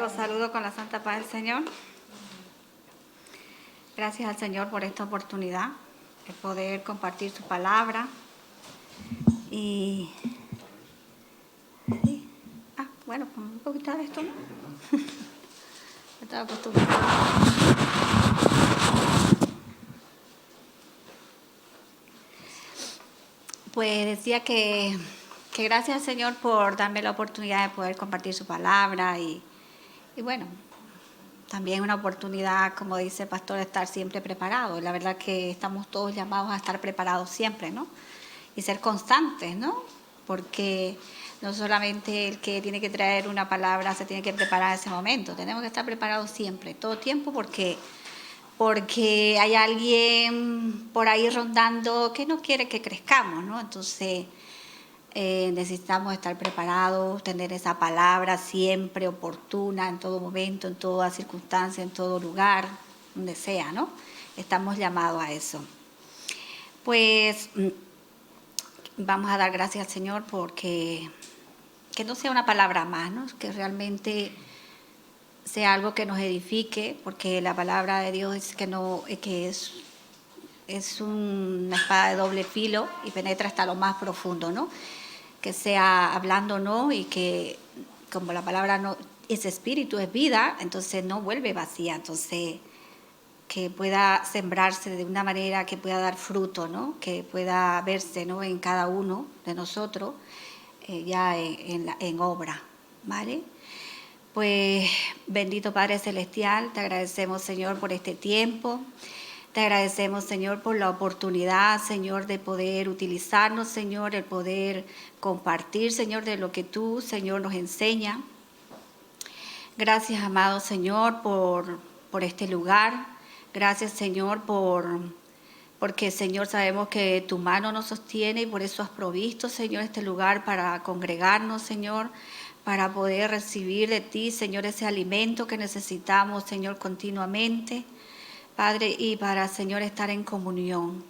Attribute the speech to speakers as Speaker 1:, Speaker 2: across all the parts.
Speaker 1: Los saludo con la santa paz del Señor. Gracias al Señor por esta oportunidad de poder compartir su palabra. Y sí. Bueno, un poquito de esto, ¿no? Estaba acostumbrada. Pues decía que gracias al Señor por darme la oportunidad de poder compartir su palabra y bueno, también una oportunidad, como dice el pastor, de estar siempre preparado. La verdad que estamos todos llamados a estar preparados siempre, ¿no? Y ser constantes, ¿no? Porque no solamente el que tiene que traer una palabra se tiene que preparar en ese momento. Tenemos que estar preparados siempre, todo tiempo, porque hay alguien por ahí rondando que no quiere que crezcamos, ¿no? Entonces necesitamos estar preparados, tener esa palabra siempre oportuna, en todo momento, en toda circunstancia, en todo lugar, donde sea, ¿no? Estamos llamados a eso. Pues vamos a dar gracias al Señor porque que no sea una palabra más, ¿no? Que realmente sea algo que nos edifique, porque la palabra de Dios es es una espada de doble filo y penetra hasta lo más profundo, ¿no? Que sea hablando, ¿no? Y que como la palabra no es espíritu, es vida, entonces no vuelve vacía, entonces que pueda sembrarse de una manera que pueda dar fruto, ¿no? Que pueda verse, ¿no? En cada uno de nosotros ya en obra, ¿vale? Pues bendito Padre Celestial, te agradecemos, Señor, por este tiempo. Te agradecemos, Señor, por la oportunidad, Señor, de poder utilizarnos, Señor, el poder compartir, Señor, de lo que tú, Señor, nos enseña. Gracias, amado Señor, por este lugar. Gracias, Señor, porque, Señor, sabemos que tu mano nos sostiene y por eso has provisto, Señor, este lugar para congregarnos, Señor, para poder recibir de ti, Señor, ese alimento que necesitamos, Señor, continuamente. Padre, y para, Señor, estar en comunión.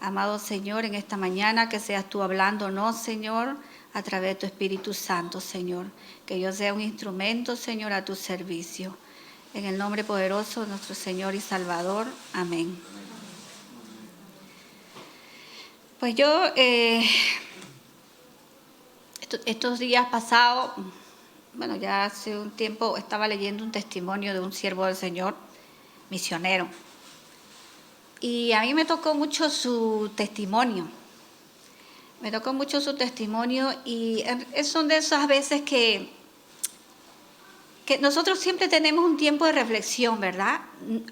Speaker 1: Amado Señor, en esta mañana que seas tú hablándonos, Señor, a través de tu Espíritu Santo, Señor. Que yo sea un instrumento, Señor, a tu servicio. En el nombre poderoso de nuestro Señor y Salvador. Amén. Pues yo, estos días pasados, bueno, ya hace un tiempo estaba leyendo un testimonio de un siervo del Señor, misionero. Y a mí me tocó mucho su testimonio. Me tocó mucho su testimonio y son de esas veces que nosotros siempre tenemos un tiempo de reflexión, ¿verdad?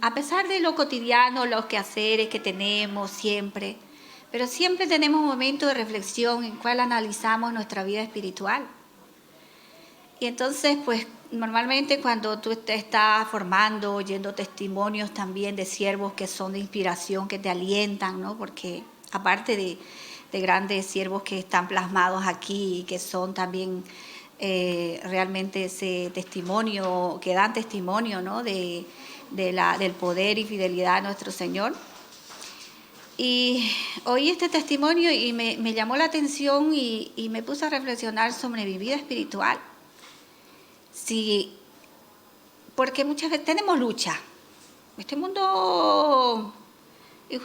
Speaker 1: A pesar de lo cotidiano, los quehaceres que tenemos siempre, pero siempre tenemos un momento de reflexión en cual analizamos nuestra vida espiritual. Y entonces, pues, normalmente cuando tú te estás formando, oyendo testimonios también de siervos que son de inspiración, que te alientan, ¿no? Porque aparte de grandes siervos que están plasmados aquí y que son también realmente ese testimonio, que dan testimonio, ¿no? del poder y fidelidad de nuestro Señor. Y oí este testimonio y me llamó la atención y me puse a reflexionar sobre mi vida espiritual. Sí, porque muchas veces tenemos lucha. Este mundo...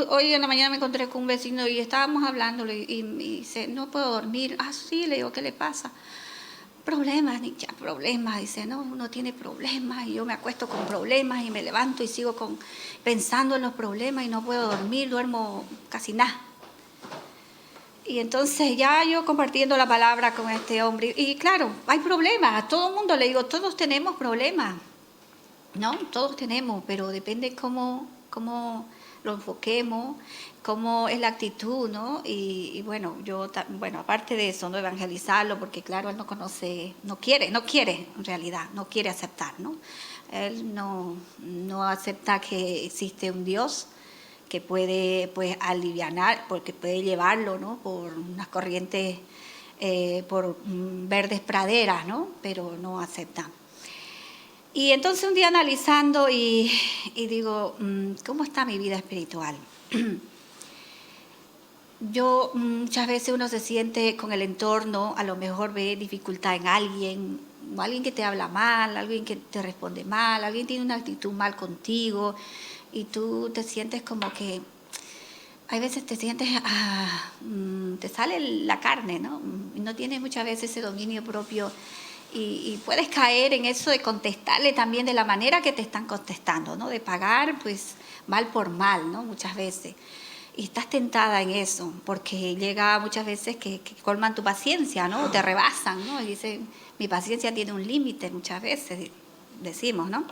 Speaker 1: Hoy en la mañana me encontré con un vecino y estábamos hablando y me dice, no puedo dormir. Ah, sí, le digo, ¿qué le pasa? Problemas, Nietzsche, problemas. Dice, no, uno tiene problemas y yo me acuesto con problemas y me levanto y sigo pensando en los problemas y no puedo dormir, duermo casi nada. Y entonces ya yo compartiendo la palabra con este hombre, y claro, hay problemas, a todo el mundo le digo, todos tenemos problemas, ¿no? Todos tenemos, pero depende cómo lo enfoquemos, cómo es la actitud, ¿no? Y bueno, aparte de eso, no evangelizarlo, porque claro, él no conoce, no quiere en realidad, no quiere aceptar, ¿no? Él no acepta que existe un Dios que puede pues alivianar, porque puede llevarlo, ¿no? Por unas corrientes, por verdes praderas, ¿no? Pero no acepta. Y entonces un día analizando y digo, ¿cómo está mi vida espiritual? Muchas veces uno se siente con el entorno, a lo mejor ve dificultad en alguien, o alguien que te habla mal, alguien que te responde mal, alguien tiene una actitud mal contigo y tú te sientes como que, hay veces te sientes, te sale la carne, ¿no? Y no tienes muchas veces ese dominio propio y puedes caer en eso de contestarle también de la manera que te están contestando, ¿no? De pagar, pues, mal por mal, ¿no? Muchas veces. Y estás tentada en eso, porque llega muchas veces que colman tu paciencia, ¿no? O te rebasan, ¿no? Y dicen, mi paciencia tiene un límite muchas veces, decimos, ¿no?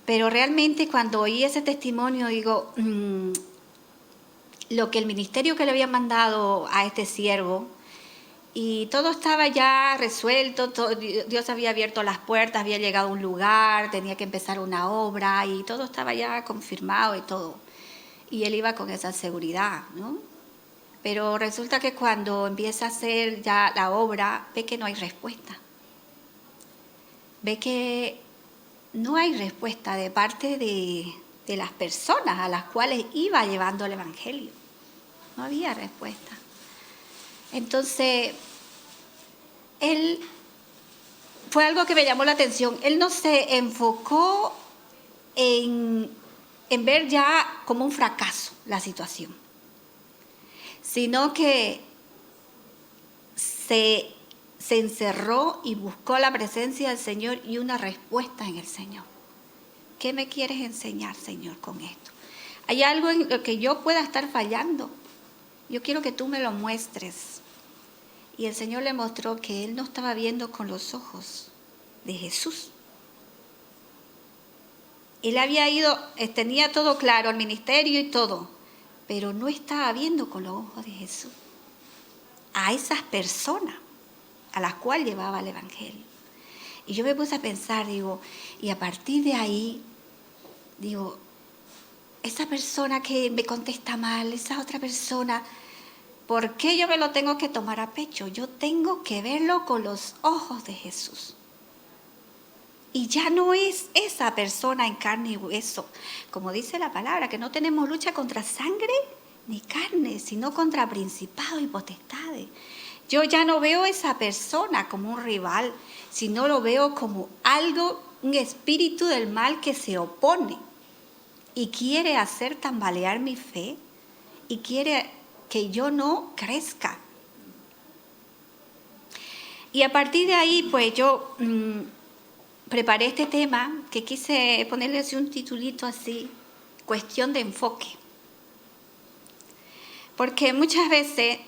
Speaker 1: Pero realmente cuando oí ese testimonio, digo, lo que el ministerio que le había mandado a este siervo, y todo estaba ya resuelto, Dios había abierto las puertas, había llegado a un lugar, tenía que empezar una obra, y todo estaba ya confirmado y todo. Y él iba con esa seguridad, ¿no? Pero resulta que cuando empieza a hacer ya la obra, ve que no hay respuesta. Ve que no hay respuesta de parte de las personas a las cuales iba llevando el Evangelio. No había respuesta. Entonces, él, fue algo que me llamó la atención. Él no se enfocó en ver ya como un fracaso la situación, sino que se encerró y buscó la presencia del Señor y una respuesta en el Señor. ¿Qué me quieres enseñar, Señor, con esto? ¿Hay algo en lo que yo pueda estar fallando? Yo quiero que tú me lo muestres. Y el Señor le mostró que él no estaba viendo con los ojos de Jesús. Él había ido, tenía todo claro, el ministerio y todo, pero no estaba viendo con los ojos de Jesús a esas personas a las cuales llevaba el Evangelio. Y yo me puse a pensar, digo, y a partir de ahí, digo, esa persona que me contesta mal, esa otra persona, ¿por qué yo me lo tengo que tomar a pecho? Yo tengo que verlo con los ojos de Jesús. Y ya no es esa persona en carne y hueso. Como dice la palabra, que no tenemos lucha contra sangre ni carne, sino contra principados y potestades. Yo ya no veo a esa persona como un rival, sino lo veo como algo, un espíritu del mal que se opone y quiere hacer tambalear mi fe y quiere que yo no crezca. Y a partir de ahí, pues yo preparé este tema que quise ponerle así un titulito así, cuestión de enfoque. Porque muchas veces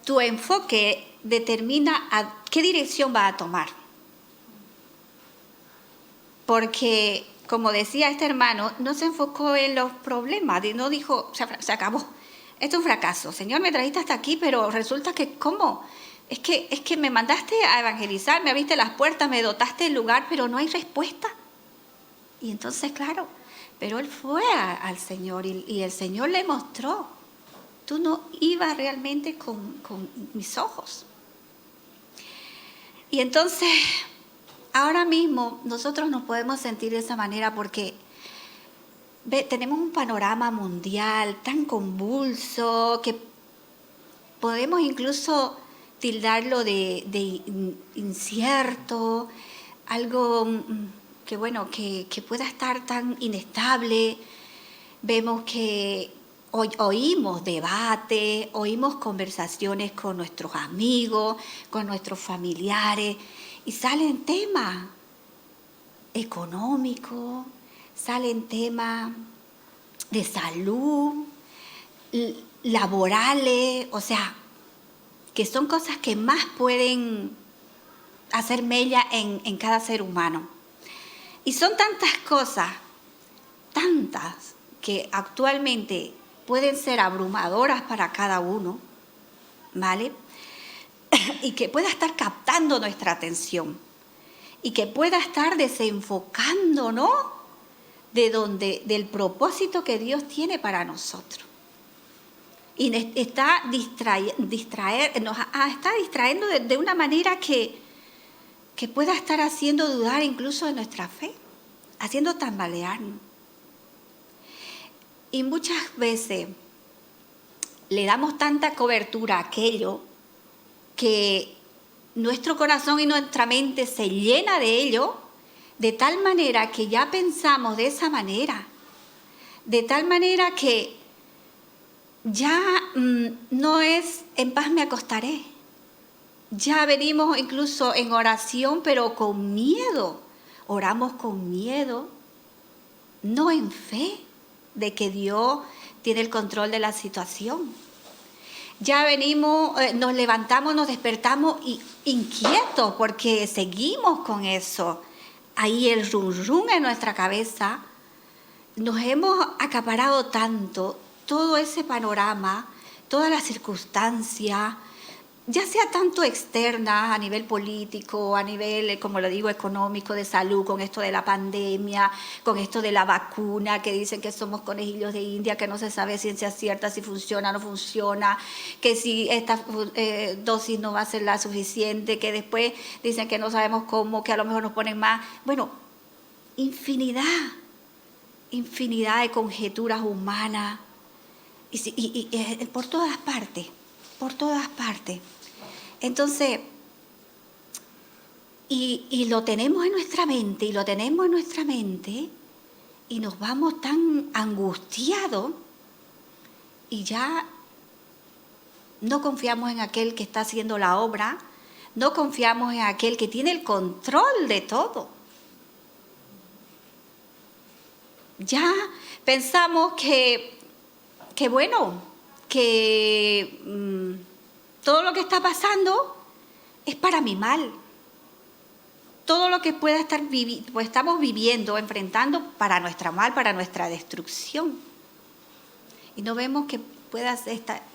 Speaker 1: tu enfoque determina a qué dirección va a tomar. Porque, como decía este hermano, no se enfocó en los problemas, no dijo, se acabó. Esto es un fracaso. Señor, me trajiste hasta aquí, pero resulta que, ¿cómo? Es que me mandaste a evangelizar, me abriste las puertas, me dotaste el lugar, pero no hay respuesta. Y entonces, claro, pero él fue al Señor y el Señor le mostró. Tú no ibas realmente con mis ojos. Y entonces, ahora mismo nosotros nos podemos sentir de esa manera porque tenemos un panorama mundial tan convulso que podemos incluso tildarlo de incierto, algo que pueda estar tan inestable. Vemos que oímos debates, oímos conversaciones con nuestros amigos, con nuestros familiares, y salen temas económicos, salen temas de salud, laborales, o sea, que son cosas que más pueden hacer mella en cada ser humano. Y son tantas cosas, tantas, que actualmente pueden ser abrumadoras para cada uno, ¿vale? Y que pueda estar captando nuestra atención y que pueda estar desenfocándonos del propósito que Dios tiene para nosotros. Y está distrayendo de una manera que pueda estar haciendo dudar incluso de nuestra fe, haciendo tambalearnos. Y muchas veces le damos tanta cobertura a aquello que nuestro corazón y nuestra mente se llena de ello, de tal manera que ya pensamos de esa manera, de tal manera que ya no es en paz me acostaré. Ya venimos incluso en oración, pero con miedo. Oramos con miedo, no en fe de que Dios tiene el control de la situación. Ya venimos, nos levantamos, nos despertamos inquietos porque seguimos con eso. Ahí el rum rum en nuestra cabeza. Nos hemos acaparado tanto todo ese panorama, todas las circunstancias, ya sea tanto externa, a nivel político, a nivel, como lo digo, económico, de salud, con esto de la pandemia, con esto de la vacuna, que dicen que somos conejillos de India, que no se sabe ciencia cierta si funciona o no funciona, que si esta dosis no va a ser la suficiente, que después dicen que no sabemos cómo, que a lo mejor nos ponen más. Bueno, infinidad de conjeturas humanas, y por todas partes. Entonces, y lo tenemos en nuestra mente, y nos vamos tan angustiados, y ya no confiamos en aquel que está haciendo la obra, no confiamos en aquel que tiene el control de todo. Ya pensamos que todo lo que está pasando es para mi mal. Todo lo que pueda estar pues estamos viviendo, enfrentando para nuestra mal, para nuestra destrucción. Y no vemos que pueda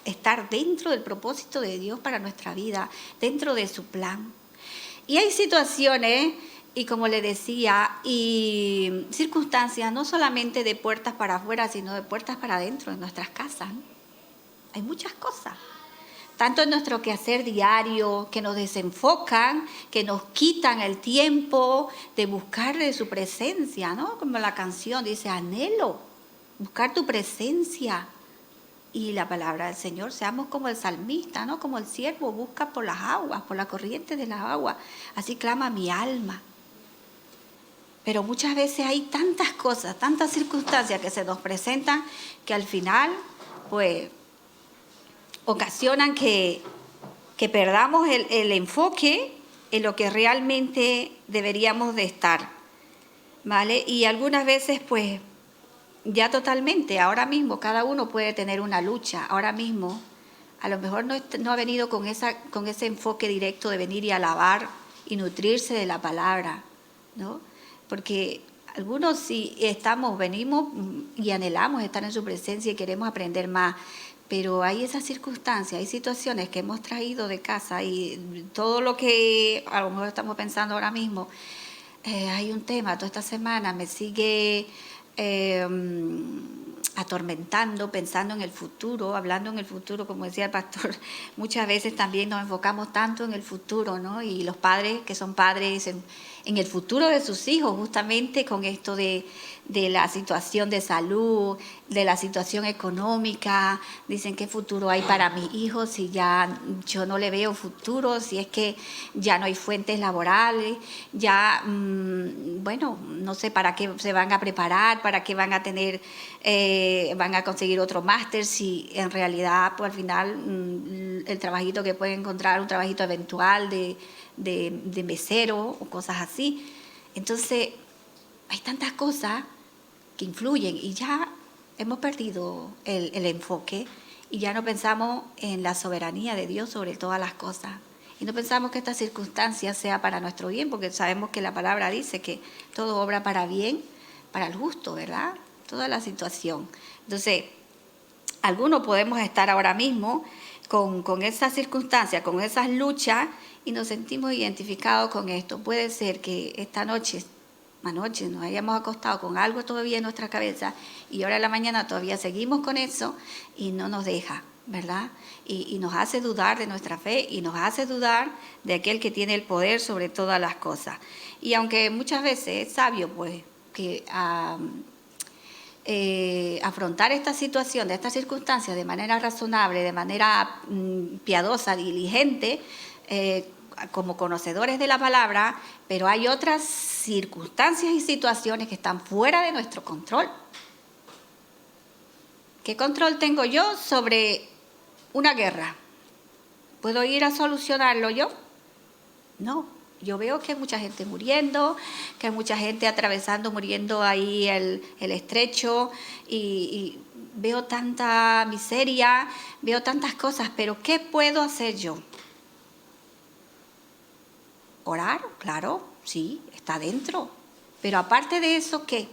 Speaker 1: estar dentro del propósito de Dios para nuestra vida, dentro de su plan. Y hay situaciones, y como le decía, y circunstancias no solamente de puertas para afuera, sino de puertas para adentro en nuestras casas, ¿no? Hay muchas cosas, tanto en nuestro quehacer diario, que nos desenfocan, que nos quitan el tiempo de buscar de su presencia, ¿no? Como la canción dice, anhelo buscar tu presencia. Y la palabra del Señor, seamos como el salmista, ¿no? Como el siervo busca por las aguas, por la corriente de las aguas. Así clama mi alma. Pero muchas veces hay tantas cosas, tantas circunstancias que se nos presentan que al final, pues, ocasionan que perdamos el enfoque en lo que realmente deberíamos de estar, ¿vale? Y algunas veces, pues, ya totalmente, ahora mismo cada uno puede tener una lucha, ahora mismo a lo mejor no ha venido con ese enfoque directo de venir y alabar y nutrirse de la palabra, ¿no? Porque algunos sí venimos y anhelamos estar en su presencia y queremos aprender más, pero hay esas circunstancias, hay situaciones que hemos traído de casa y todo lo que a lo mejor estamos pensando ahora mismo, hay un tema, toda esta semana me sigue atormentando, pensando en el futuro, hablando en el futuro, como decía el pastor, muchas veces también nos enfocamos tanto en el futuro, ¿no? Y los padres que son padres en el futuro de sus hijos, justamente con esto de la situación de salud, de la situación económica, dicen qué futuro hay para mis hijos si ya yo no le veo futuro, si es que ya no hay fuentes laborales, ya, bueno, no sé para qué se van a preparar, para qué van a tener, van a conseguir otro máster, si en realidad, pues al final, el trabajito que pueden encontrar, un trabajito eventual de mesero o cosas así. Entonces, hay tantas cosas que influyen y ya hemos perdido el enfoque y ya no pensamos en la soberanía de Dios sobre todas las cosas. Y no pensamos que esta circunstancia sea para nuestro bien, porque sabemos que la palabra dice que todo obra para bien, para el justo, ¿verdad? Toda la situación. Entonces, algunos podemos estar ahora mismo con esas circunstancias, con esas luchas, y nos sentimos identificados con esto. Puede ser que esta noche, anoche, nos hayamos acostado con algo todavía en nuestra cabeza y ahora en la mañana todavía seguimos con eso y no nos deja, ¿verdad? Y nos hace dudar de nuestra fe y nos hace dudar de aquel que tiene el poder sobre todas las cosas. Y aunque muchas veces es sabio, pues, que afrontar esta situación, de estas circunstancias de manera razonable, de manera piadosa, diligente, como conocedores de la palabra, pero hay otras circunstancias y situaciones que están fuera de nuestro control. ¿Qué control tengo yo sobre una guerra? ¿Puedo ir a solucionarlo yo? No. Yo veo que hay mucha gente muriendo, que hay mucha gente muriendo ahí el estrecho y veo tanta miseria, veo tantas cosas, pero ¿qué puedo hacer yo? Orar, claro, sí, está dentro. Pero aparte de eso, ¿qué?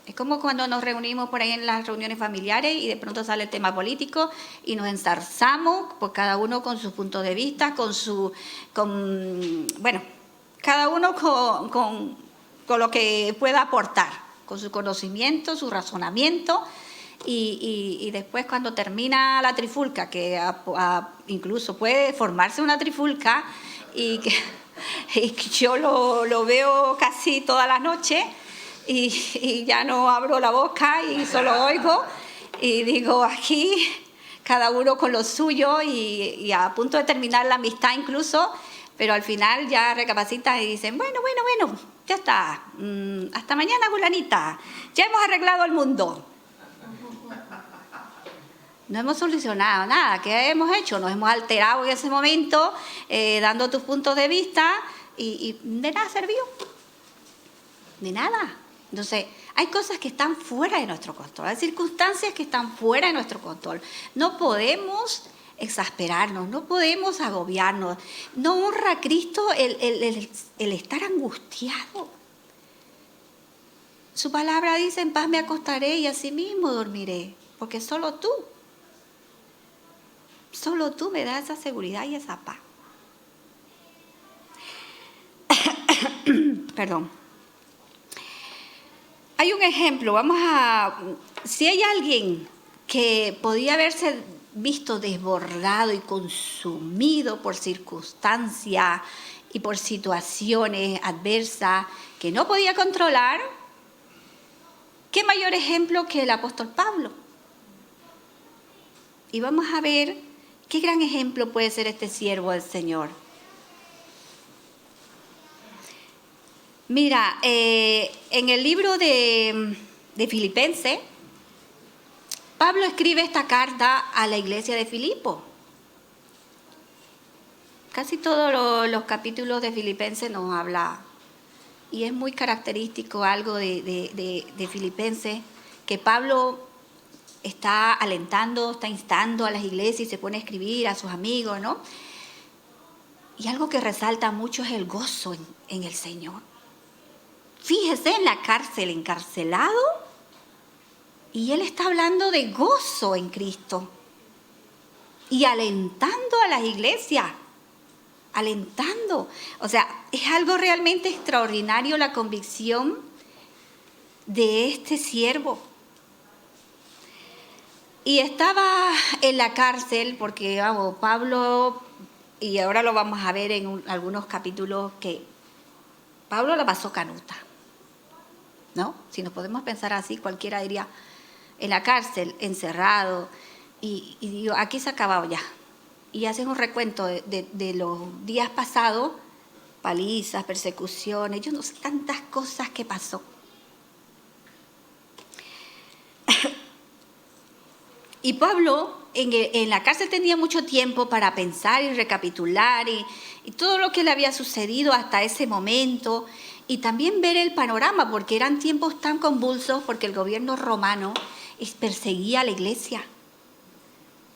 Speaker 1: Es como cuando nos reunimos por ahí en las reuniones familiares y de pronto sale el tema político y nos enzarzamos, pues cada uno con su punto de vista, cada uno con lo que pueda aportar, con su conocimiento, su razonamiento, y después cuando termina la trifulca, que incluso puede formarse una trifulca, y que yo lo veo casi toda la noche, y ya no abro la boca y solo oigo, y digo, aquí cada uno con lo suyo, y a punto de terminar la amistad incluso, pero al final ya recapacitan y dicen, bueno, ya está, hasta mañana, fulanita, ya hemos arreglado el mundo. No hemos solucionado nada. ¿Qué hemos hecho? Nos hemos alterado en ese momento, dando tus puntos de vista, y de nada sirvió. De nada. Entonces, hay cosas que están fuera de nuestro control, hay circunstancias que están fuera de nuestro control. No podemos exasperarnos, no podemos agobiarnos. No honra a Cristo el estar angustiado. Su palabra dice, en paz me acostaré y asimismo dormiré, porque solo tú me das esa seguridad y esa paz. Perdón. Hay un ejemplo, si hay alguien que podía haberse visto desbordado y consumido por circunstancias y por situaciones adversas que no podía controlar, ¿qué mayor ejemplo que el apóstol Pablo? Y vamos a ver qué gran ejemplo puede ser este siervo del Señor. Mira, en el libro de Filipenses, Pablo escribe esta carta a la iglesia de Filipo. Casi todos los capítulos de Filipenses nos habla, y es muy característico algo de Filipenses, que Pablo está alentando, está instando a las iglesias y se pone a escribir a sus amigos, ¿no? Y algo que resalta mucho es el gozo en el Señor. Fíjese, en la cárcel, encarcelado, y él está hablando de gozo en Cristo y alentando a las iglesias, alentando. O sea, es algo realmente extraordinario la convicción de este siervo. Y estaba en la cárcel porque, Pablo, y ahora lo vamos a ver en algunos capítulos, que Pablo la pasó canuta, ¿no? Si nos podemos pensar así, cualquiera diría, en la cárcel, encerrado, y digo, aquí se ha acabado ya. Y hacen un recuento de los días pasados, palizas, persecuciones, yo no sé, tantas cosas que pasó. Y Pablo en la cárcel tenía mucho tiempo para pensar y recapitular y todo lo que le había sucedido hasta ese momento, y también ver el panorama, porque eran tiempos tan convulsos, porque el gobierno romano perseguía a la iglesia.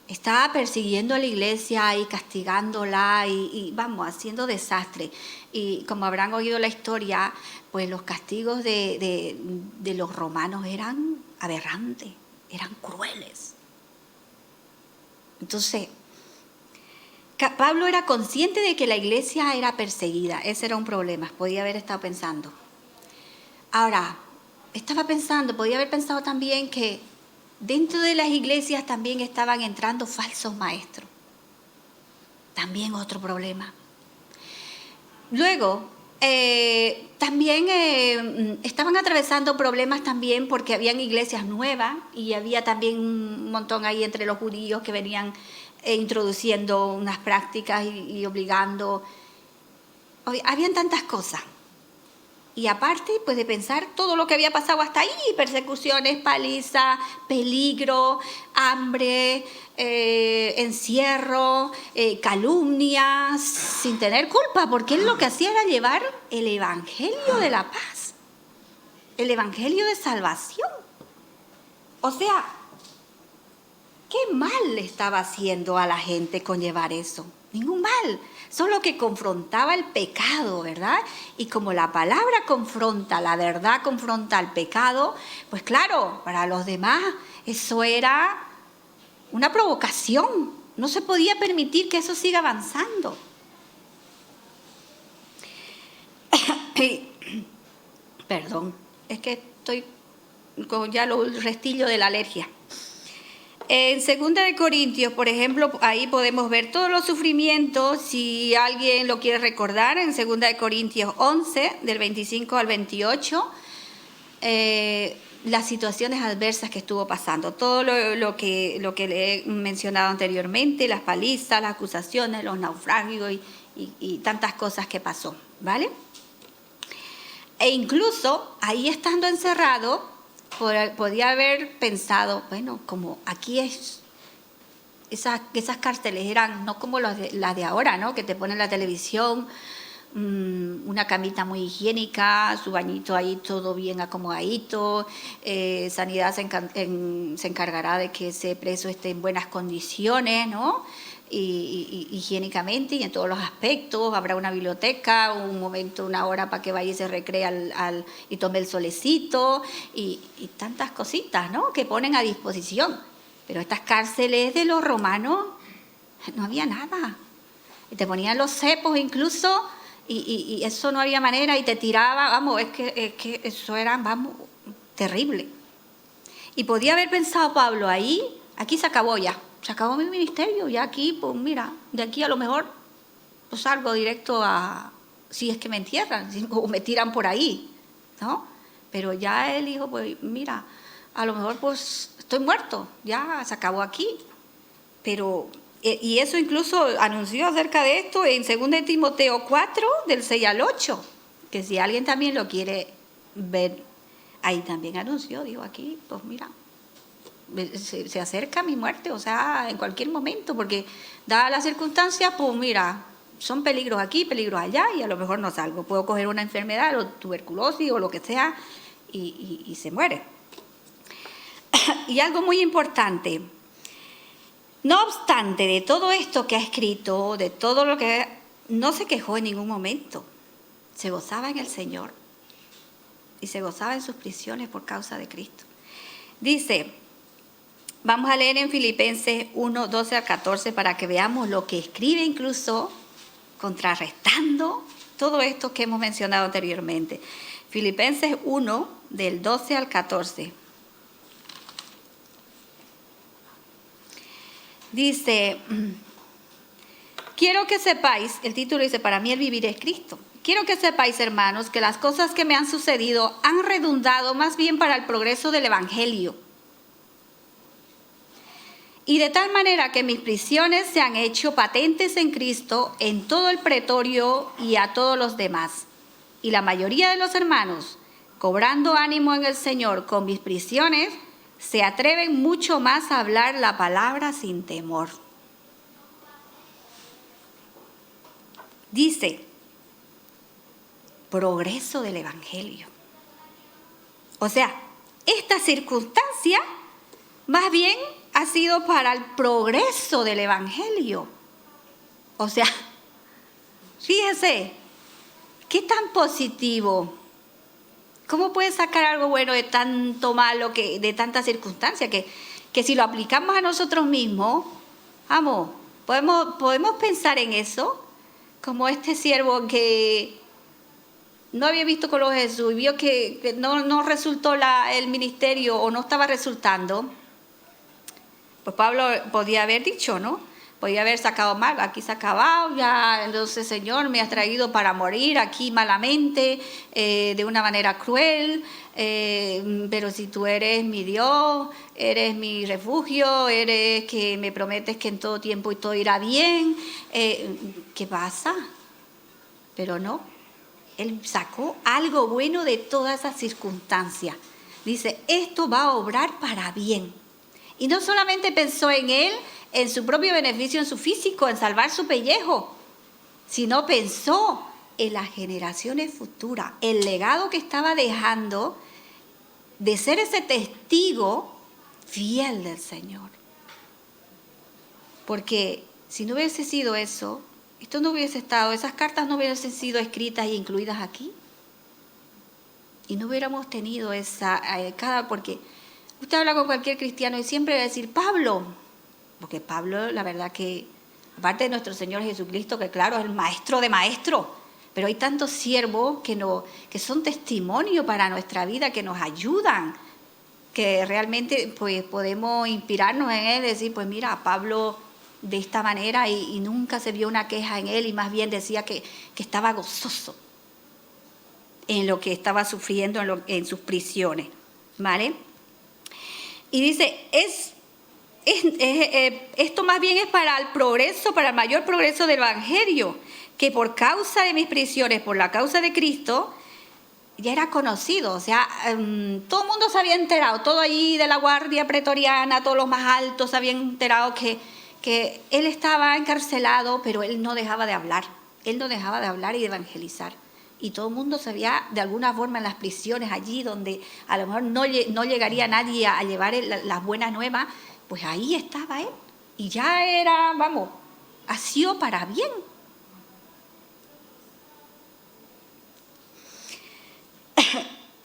Speaker 1: Estaba persiguiendo a la iglesia y castigándola y haciendo desastre. Y como habrán oído la historia, pues los castigos de los romanos eran aberrantes, eran crueles. Entonces, Pablo era consciente de que la iglesia era perseguida. Ese era un problema, podía haber estado pensando. Ahora, podía haber pensado también que dentro de las iglesias también estaban entrando falsos maestros. También otro problema. Luego, también estaban atravesando problemas también porque habían iglesias nuevas y había también un montón ahí entre los judíos que venían introduciendo unas prácticas y obligando. habían tantas cosas. Y aparte, pues de pensar todo lo que había pasado hasta ahí, persecuciones, paliza, peligro, hambre, encierro, calumnias, sin tener culpa, porque él lo que hacía era llevar el evangelio de la paz, el evangelio de salvación. O sea, ¿qué mal le estaba haciendo a la gente con llevar eso? Ningún mal, solo que confrontaba el pecado, ¿verdad? Y como la palabra confronta, la verdad confronta al pecado, pues claro, para los demás eso era una provocación. No se podía permitir que eso siga avanzando. Perdón, es que estoy con ya el restillo de la alergia. En 2 de Corintios, por ejemplo, ahí podemos ver todos los sufrimientos, si alguien lo quiere recordar, en 2 de Corintios 11, del 25 al 28, las situaciones adversas que estuvo pasando, todo lo que le he mencionado anteriormente, las palizas, las acusaciones, los naufragios y tantas cosas que pasó, ¿vale? E incluso ahí estando encerrado, podía haber pensado, bueno, como aquí esas cárceles eran no como las de ahora, ¿no? Que te ponen la televisión, una camita muy higiénica, su bañito ahí todo bien acomodadito, Sanidad se encargará de que ese preso esté en buenas condiciones, ¿no? Y higiénicamente y en todos los aspectos. Habrá una biblioteca, un momento, una hora para que vaya y se recree y tome el solecito y tantas cositas, ¿no? Que ponen a disposición. Pero estas cárceles de los romanos no había nada. Y te ponían los cepos incluso y eso no había manera y te tiraba, vamos, es que eso era, vamos, terrible. Y podía haber pensado Pablo ahí, aquí se acabó ya. Se acabó mi ministerio, ya aquí, pues mira, de aquí a lo mejor pues salgo directo a, si es que me entierran, o me tiran por ahí, ¿no? Pero ya él dijo, pues mira, a lo mejor pues estoy muerto, ya se acabó aquí. Pero, y eso incluso anunció acerca de esto en 2 de Timoteo 4, del 6 al 8, que si alguien también lo quiere ver, ahí también anunció, digo aquí, pues mira, se acerca mi muerte, o sea, en cualquier momento, porque dadas las circunstancias, pues mira, son peligros aquí, peligros allá, y a lo mejor no salgo. Puedo coger una enfermedad, o tuberculosis, o lo que sea, y se muere. Y algo muy importante, no obstante de todo esto que ha escrito, de todo lo que no se quejó en ningún momento, se gozaba en el Señor, y se gozaba en sus prisiones por causa de Cristo. Dice, vamos a leer en Filipenses 1, 12 al 14 para que veamos lo que escribe incluso contrarrestando todo esto que hemos mencionado anteriormente. Filipenses 1, del 12 al 14. Dice, quiero que sepáis, el título dice, para mí el vivir es Cristo. Quiero que sepáis, hermanos, que las cosas que me han sucedido han redundado más bien para el progreso del Evangelio. Y de tal manera que mis prisiones se han hecho patentes en Cristo en todo el pretorio y a todos los demás. Y la mayoría de los hermanos, cobrando ánimo en el Señor con mis prisiones, se atreven mucho más a hablar la palabra sin temor. Dice, progreso del Evangelio. O sea, esta circunstancia más bien ha sido para el progreso del Evangelio. O sea, fíjese, qué tan positivo. ¿Cómo puede sacar algo bueno de tanto malo, de tanta circunstancia? Que si lo aplicamos a nosotros mismos, vamos, podemos pensar en eso, como este siervo que no había visto con los Jesús y vio que no resultó el ministerio o no estaba resultando. Pues Pablo podía haber dicho, ¿no? Podía haber sacado mal, aquí se ha acabado, ya, entonces Señor me has traído para morir aquí malamente, de una manera cruel, pero si tú eres mi Dios, eres mi refugio, eres que me prometes que en todo tiempo y todo irá bien, ¿qué pasa? Pero no, él sacó algo bueno de toda esa circunstancia. Dice, esto va a obrar para bien. Y no solamente pensó en él, en su propio beneficio, en su físico, en salvar su pellejo, sino pensó en las generaciones futuras, el legado que estaba dejando de ser ese testigo fiel del Señor. Porque si no hubiese sido eso, esto no hubiese estado, esas cartas no hubiesen sido escritas e incluidas aquí. Y no hubiéramos tenido porque usted habla con cualquier cristiano y siempre va a decir, Pablo, porque Pablo, la verdad que, aparte de nuestro Señor Jesucristo, que claro, es el maestro de maestros, pero hay tantos siervos que son testimonio para nuestra vida, que nos ayudan, que realmente pues podemos inspirarnos en él, decir, pues mira, Pablo de esta manera y nunca se vio una queja en él y más bien decía que estaba gozoso en lo que estaba sufriendo en sus prisiones, ¿vale? Y dice, esto más bien es para el progreso, para el mayor progreso del Evangelio, que por causa de mis prisiones, por la causa de Cristo, ya era conocido, o sea, todo el mundo se había enterado, todo allí de la guardia pretoriana, todos los más altos se habían enterado que él estaba encarcelado, pero él no dejaba de hablar y de evangelizar. Y todo el mundo sabía, de alguna forma, en las prisiones, allí donde a lo mejor no llegaría nadie a llevar las buenas nuevas, pues ahí estaba él. Y ya era, ha sido para bien.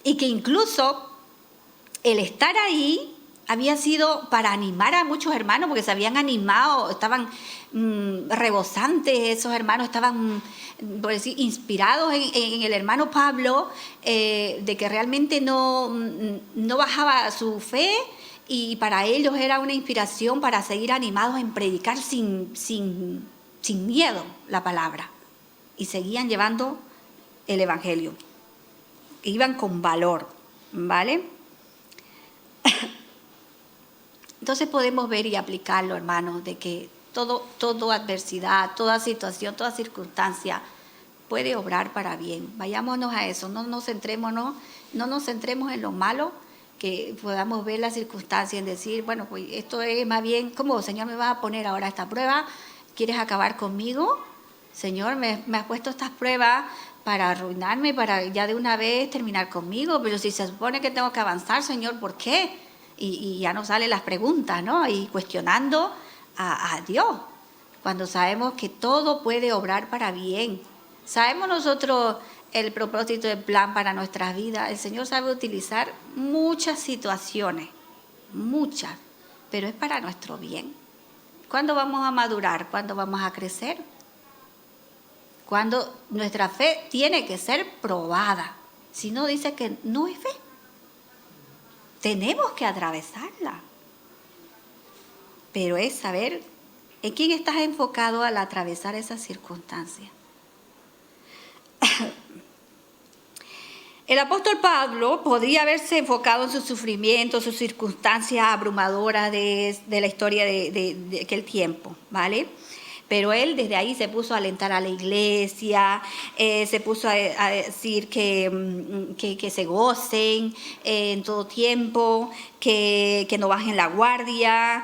Speaker 1: Y que incluso el estar ahí había sido para animar a muchos hermanos, porque se habían animado, estaban rebosantes, esos hermanos estaban, por decir, inspirados en el hermano Pablo, de que realmente no bajaba su fe, y para ellos era una inspiración para seguir animados en predicar sin miedo la palabra, y seguían llevando el evangelio, iban con valor, ¿vale? Entonces podemos ver y aplicarlo, hermanos, de que toda adversidad, toda situación, toda circunstancia puede obrar para bien. Vayámonos a eso, no nos centremos en lo malo, que podamos ver la circunstancia en decir, bueno, pues esto es más bien, ¿cómo, Señor, me vas a poner ahora esta prueba? ¿Quieres acabar conmigo? Señor, me has puesto estas pruebas para arruinarme, para ya de una vez terminar conmigo, pero si se supone que tengo que avanzar, Señor, ¿por qué? Y ya nos salen las preguntas, ¿no? Y cuestionando a Dios, cuando sabemos que todo puede obrar para bien. Sabemos nosotros el propósito del plan para nuestras vidas. El Señor sabe utilizar muchas situaciones, muchas, pero es para nuestro bien. ¿Cuándo vamos a madurar? ¿Cuándo vamos a crecer? Cuando nuestra fe tiene que ser probada. Si no, dice que no es fe. Tenemos que atravesarla. Pero es saber en quién estás enfocado al atravesar esas circunstancias. El apóstol Pablo podría haberse enfocado en su sufrimiento, sus circunstancias abrumadoras de la historia de aquel tiempo, ¿vale? Pero él desde ahí se puso a alentar a la iglesia, se puso a decir que se gocen en todo tiempo, que no bajen la guardia.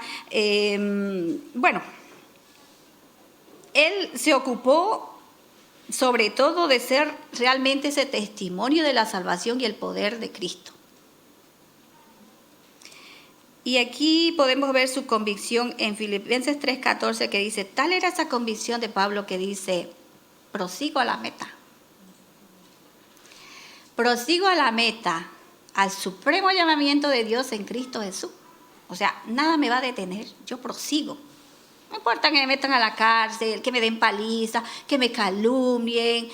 Speaker 1: Bueno, él se ocupó sobre todo de ser realmente ese testimonio de la salvación y el poder de Cristo. Y aquí podemos ver su convicción en Filipenses 3:14, que dice, tal era esa convicción de Pablo que dice, prosigo a la meta. Prosigo a la meta, al supremo llamamiento de Dios en Cristo Jesús. O sea, nada me va a detener, yo prosigo. No importa que me metan a la cárcel, que me den paliza, que me calumnien.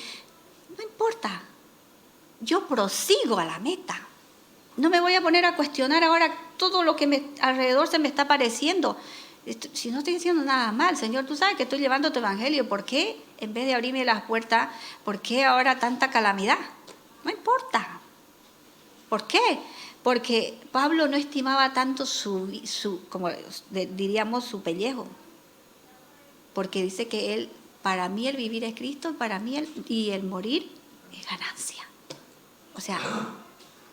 Speaker 1: No importa. Yo prosigo a la meta. No me voy a poner a cuestionar ahora todo lo que alrededor se me está apareciendo. Si no estoy haciendo nada mal, Señor, tú sabes que estoy llevando tu evangelio. ¿Por qué, en vez de abrirme las puertas, por qué ahora tanta calamidad? No importa. ¿Por qué? Porque Pablo no estimaba tanto como diríamos, su pellejo. Porque dice que él para mí el vivir es Cristo, para mí el morir es ganancia. O sea,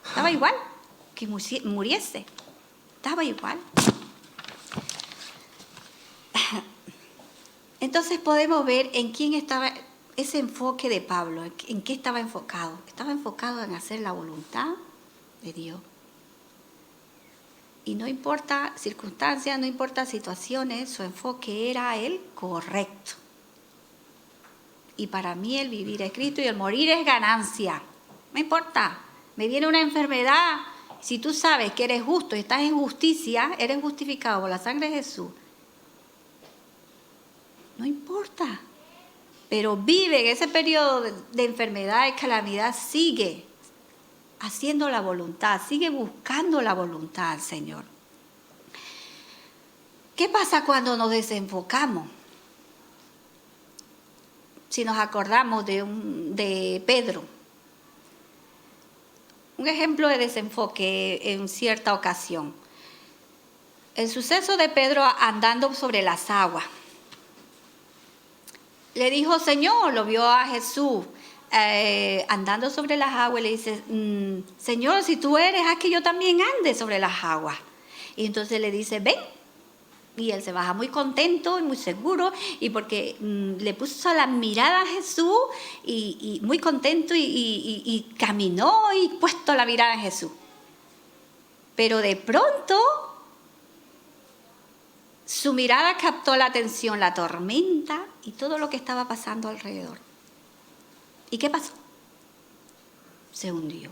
Speaker 1: estaba igual que muriese. Estaba igual. Entonces podemos ver en quién estaba ese enfoque de Pablo, en qué estaba enfocado. Estaba enfocado en hacer la voluntad de Dios. Y no importa circunstancias, no importa situaciones, su enfoque era el correcto. Y para mí el vivir es Cristo y el morir es ganancia. No importa, me viene una enfermedad. Si tú sabes que eres justo y estás en justicia, eres justificado por la sangre de Jesús. No importa. Pero vive en ese periodo de enfermedad y calamidad, sigue haciendo la voluntad, sigue buscando la voluntad del Señor. ¿Qué pasa cuando nos desenfocamos? Si nos acordamos de Pedro. Un ejemplo de desenfoque en cierta ocasión. El suceso de Pedro andando sobre las aguas. Le dijo, Señor, lo vio a Jesús andando sobre las aguas y le dice, Señor, si tú eres, haz que yo también ande sobre las aguas. Y entonces le dice, ven. Y él se baja muy contento y muy seguro, y porque le puso la mirada a Jesús y muy contento y caminó y puesto la mirada en Jesús. Pero de pronto su mirada captó la atención, la tormenta y todo lo que estaba pasando alrededor. ¿Y qué pasó? Se hundió.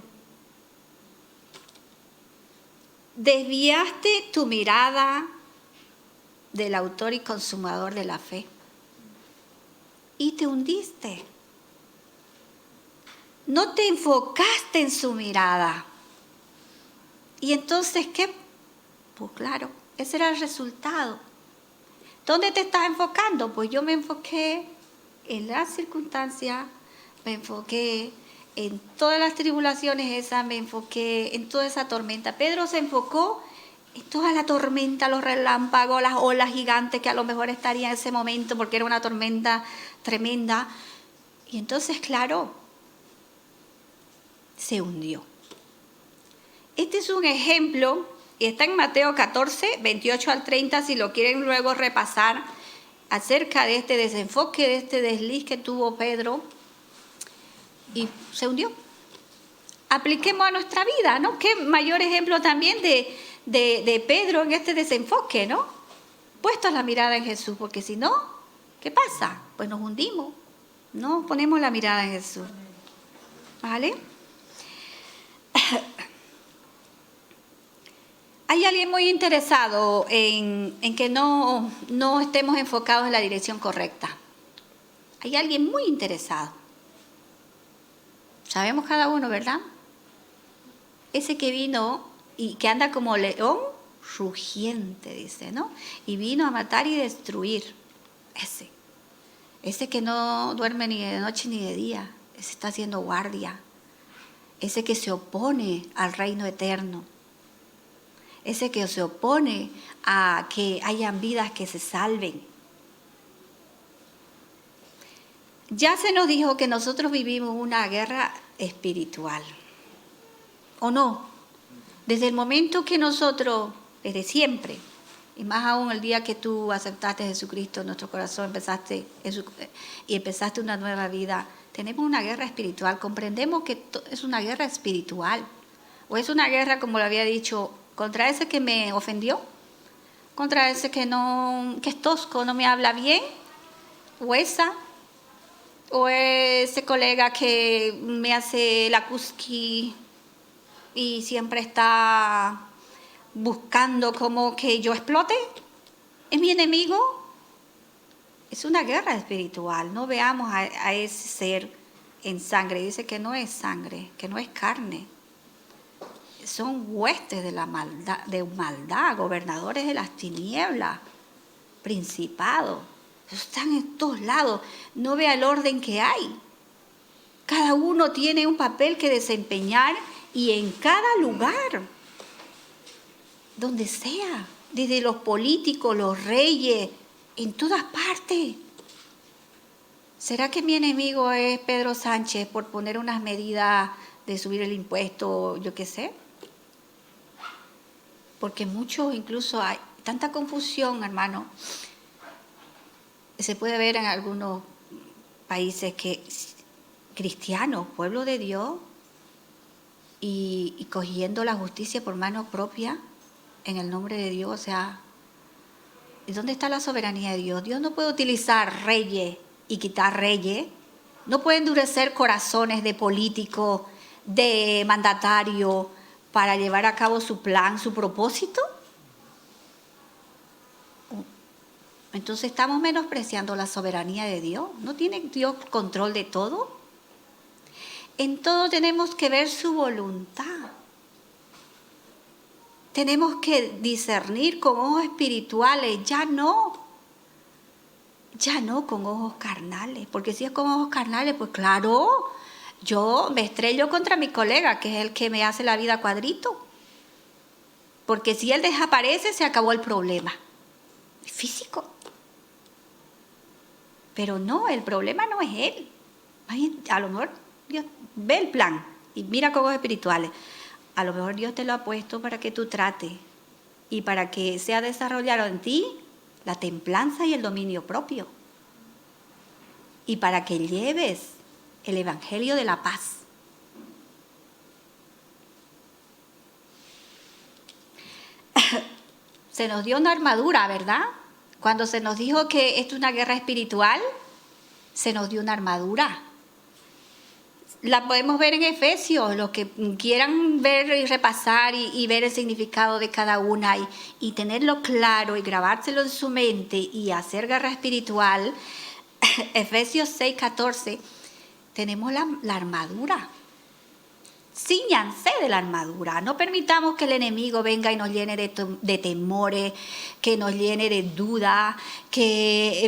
Speaker 1: Desviaste tu mirada del autor y consumador de la fe y te hundiste. No te enfocaste en su mirada. Y entonces, ¿qué? Pues claro, ese era el resultado. ¿Dónde te estás enfocando? Pues yo me enfoqué en las circunstancias, me enfoqué en todas las tribulaciones esas, me enfoqué en toda esa tormenta. Pedro se enfocó en toda la tormenta, los relámpagos, las olas gigantes que a lo mejor estarían en ese momento porque era una tormenta tremenda. Y entonces, claro, se hundió. Este es un ejemplo, y está en Mateo 14, 28 al 30, si lo quieren luego repasar, acerca de este desenfoque, de este desliz que tuvo Pedro, y se hundió. Apliquemos a nuestra vida, ¿no? Qué mayor ejemplo también de Pedro en este desenfoque, ¿no? Puestos la mirada en Jesús, porque si no, ¿qué pasa? Pues nos hundimos, no ponemos la mirada en Jesús, ¿vale? Hay alguien muy interesado en que no estemos enfocados en la dirección correcta. Hay alguien muy interesado. Sabemos cada uno, ¿verdad? Ese que vino y que anda como león rugiente, dice, ¿no? Y vino a matar y destruir. Ese que no duerme ni de noche ni de día. Ese está haciendo guardia. Ese que se opone al reino eterno. Ese que se opone a que hayan vidas que se salven. Ya se nos dijo que nosotros vivimos una guerra espiritual. ¿O no? Desde el momento que nosotros, desde siempre, y más aún el día que tú aceptaste a Jesucristo en nuestro corazón, empezaste una nueva vida, tenemos una guerra espiritual. Comprendemos que es una guerra espiritual. O es una guerra, como lo había dicho, contra ese que me ofendió, contra ese que es tosco, no me habla bien, o ese colega que me hace la cusqui y siempre está buscando como que yo explote. ¿Es mi enemigo? Es una guerra espiritual. No veamos a ese ser en sangre. Dice que no es sangre, que no es carne. Son huestes de maldad, gobernadores de las tinieblas, principados. Están en todos lados. No vea el orden que hay. Cada uno tiene un papel que desempeñar y en cada lugar, donde sea, desde los políticos, los reyes, en todas partes. ¿Será que mi enemigo es Pedro Sánchez por poner unas medidas de subir el impuesto, yo qué sé? Porque muchos, incluso hay tanta confusión, hermano. Se puede ver en algunos países que cristianos, pueblo de Dios, y cogiendo la justicia por mano propia en el nombre de Dios. O sea, ¿y dónde está la soberanía de Dios? Dios no puede utilizar reyes y quitar reyes. No puede endurecer corazones de políticos, de mandatarios, para llevar a cabo su plan, su propósito. Entonces estamos menospreciando la soberanía de Dios. ¿No tiene Dios control de todo? En todo tenemos que ver su voluntad. Tenemos que discernir con ojos espirituales, ya no con ojos carnales, porque si es con ojos carnales, pues claro, yo me estrello contra mi colega, que es el que me hace la vida cuadrito, porque si él desaparece, se acabó el problema. Es físico. Pero no, el problema no es él. A lo mejor Dios ve el plan y mira con ojos espirituales. A lo mejor Dios te lo ha puesto para que tú trates y para que sea desarrollado en ti la templanza y el dominio propio. Y para que lleves el evangelio de la paz. Se nos dio una armadura, ¿verdad? Cuando se nos dijo que esto es una guerra espiritual, se nos dio una armadura. La podemos ver en Efesios, los que quieran ver y repasar y ver el significado de cada una y tenerlo claro y grabárselo en su mente y hacer guerra espiritual. Efesios 6:14, tenemos la armadura. Cíñanse de la armadura. No permitamos que el enemigo venga y nos llene de temores, que nos llene de dudas, que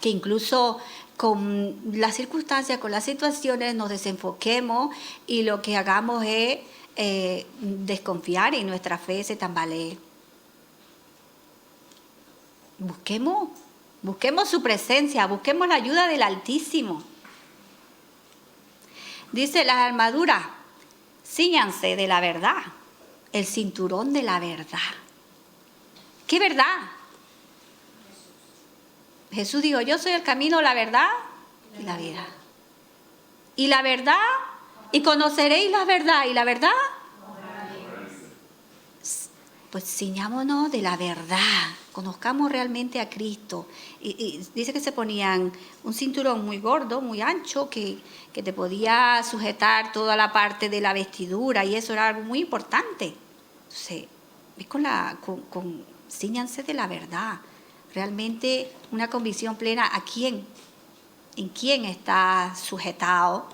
Speaker 1: incluso con las circunstancias, con las situaciones nos desenfoquemos y lo que hagamos es desconfiar y nuestra fe se tambalee. Busquemos su presencia, busquemos la ayuda del Altísimo. Dice las armaduras, cíñanse de la verdad, el cinturón de la verdad. ¿Qué verdad? Jesús dijo, yo soy el camino, la verdad y la vida. Y la verdad, y conoceréis la verdad, y la verdad, pues ciñámonos de la verdad, conozcamos realmente a Cristo. Y dice que se ponían un cinturón muy gordo, muy ancho, que te podía sujetar toda la parte de la vestidura, y eso era algo muy importante. Entonces, cíñanse de la verdad. Realmente una convicción plena a quién, en quién está sujetado.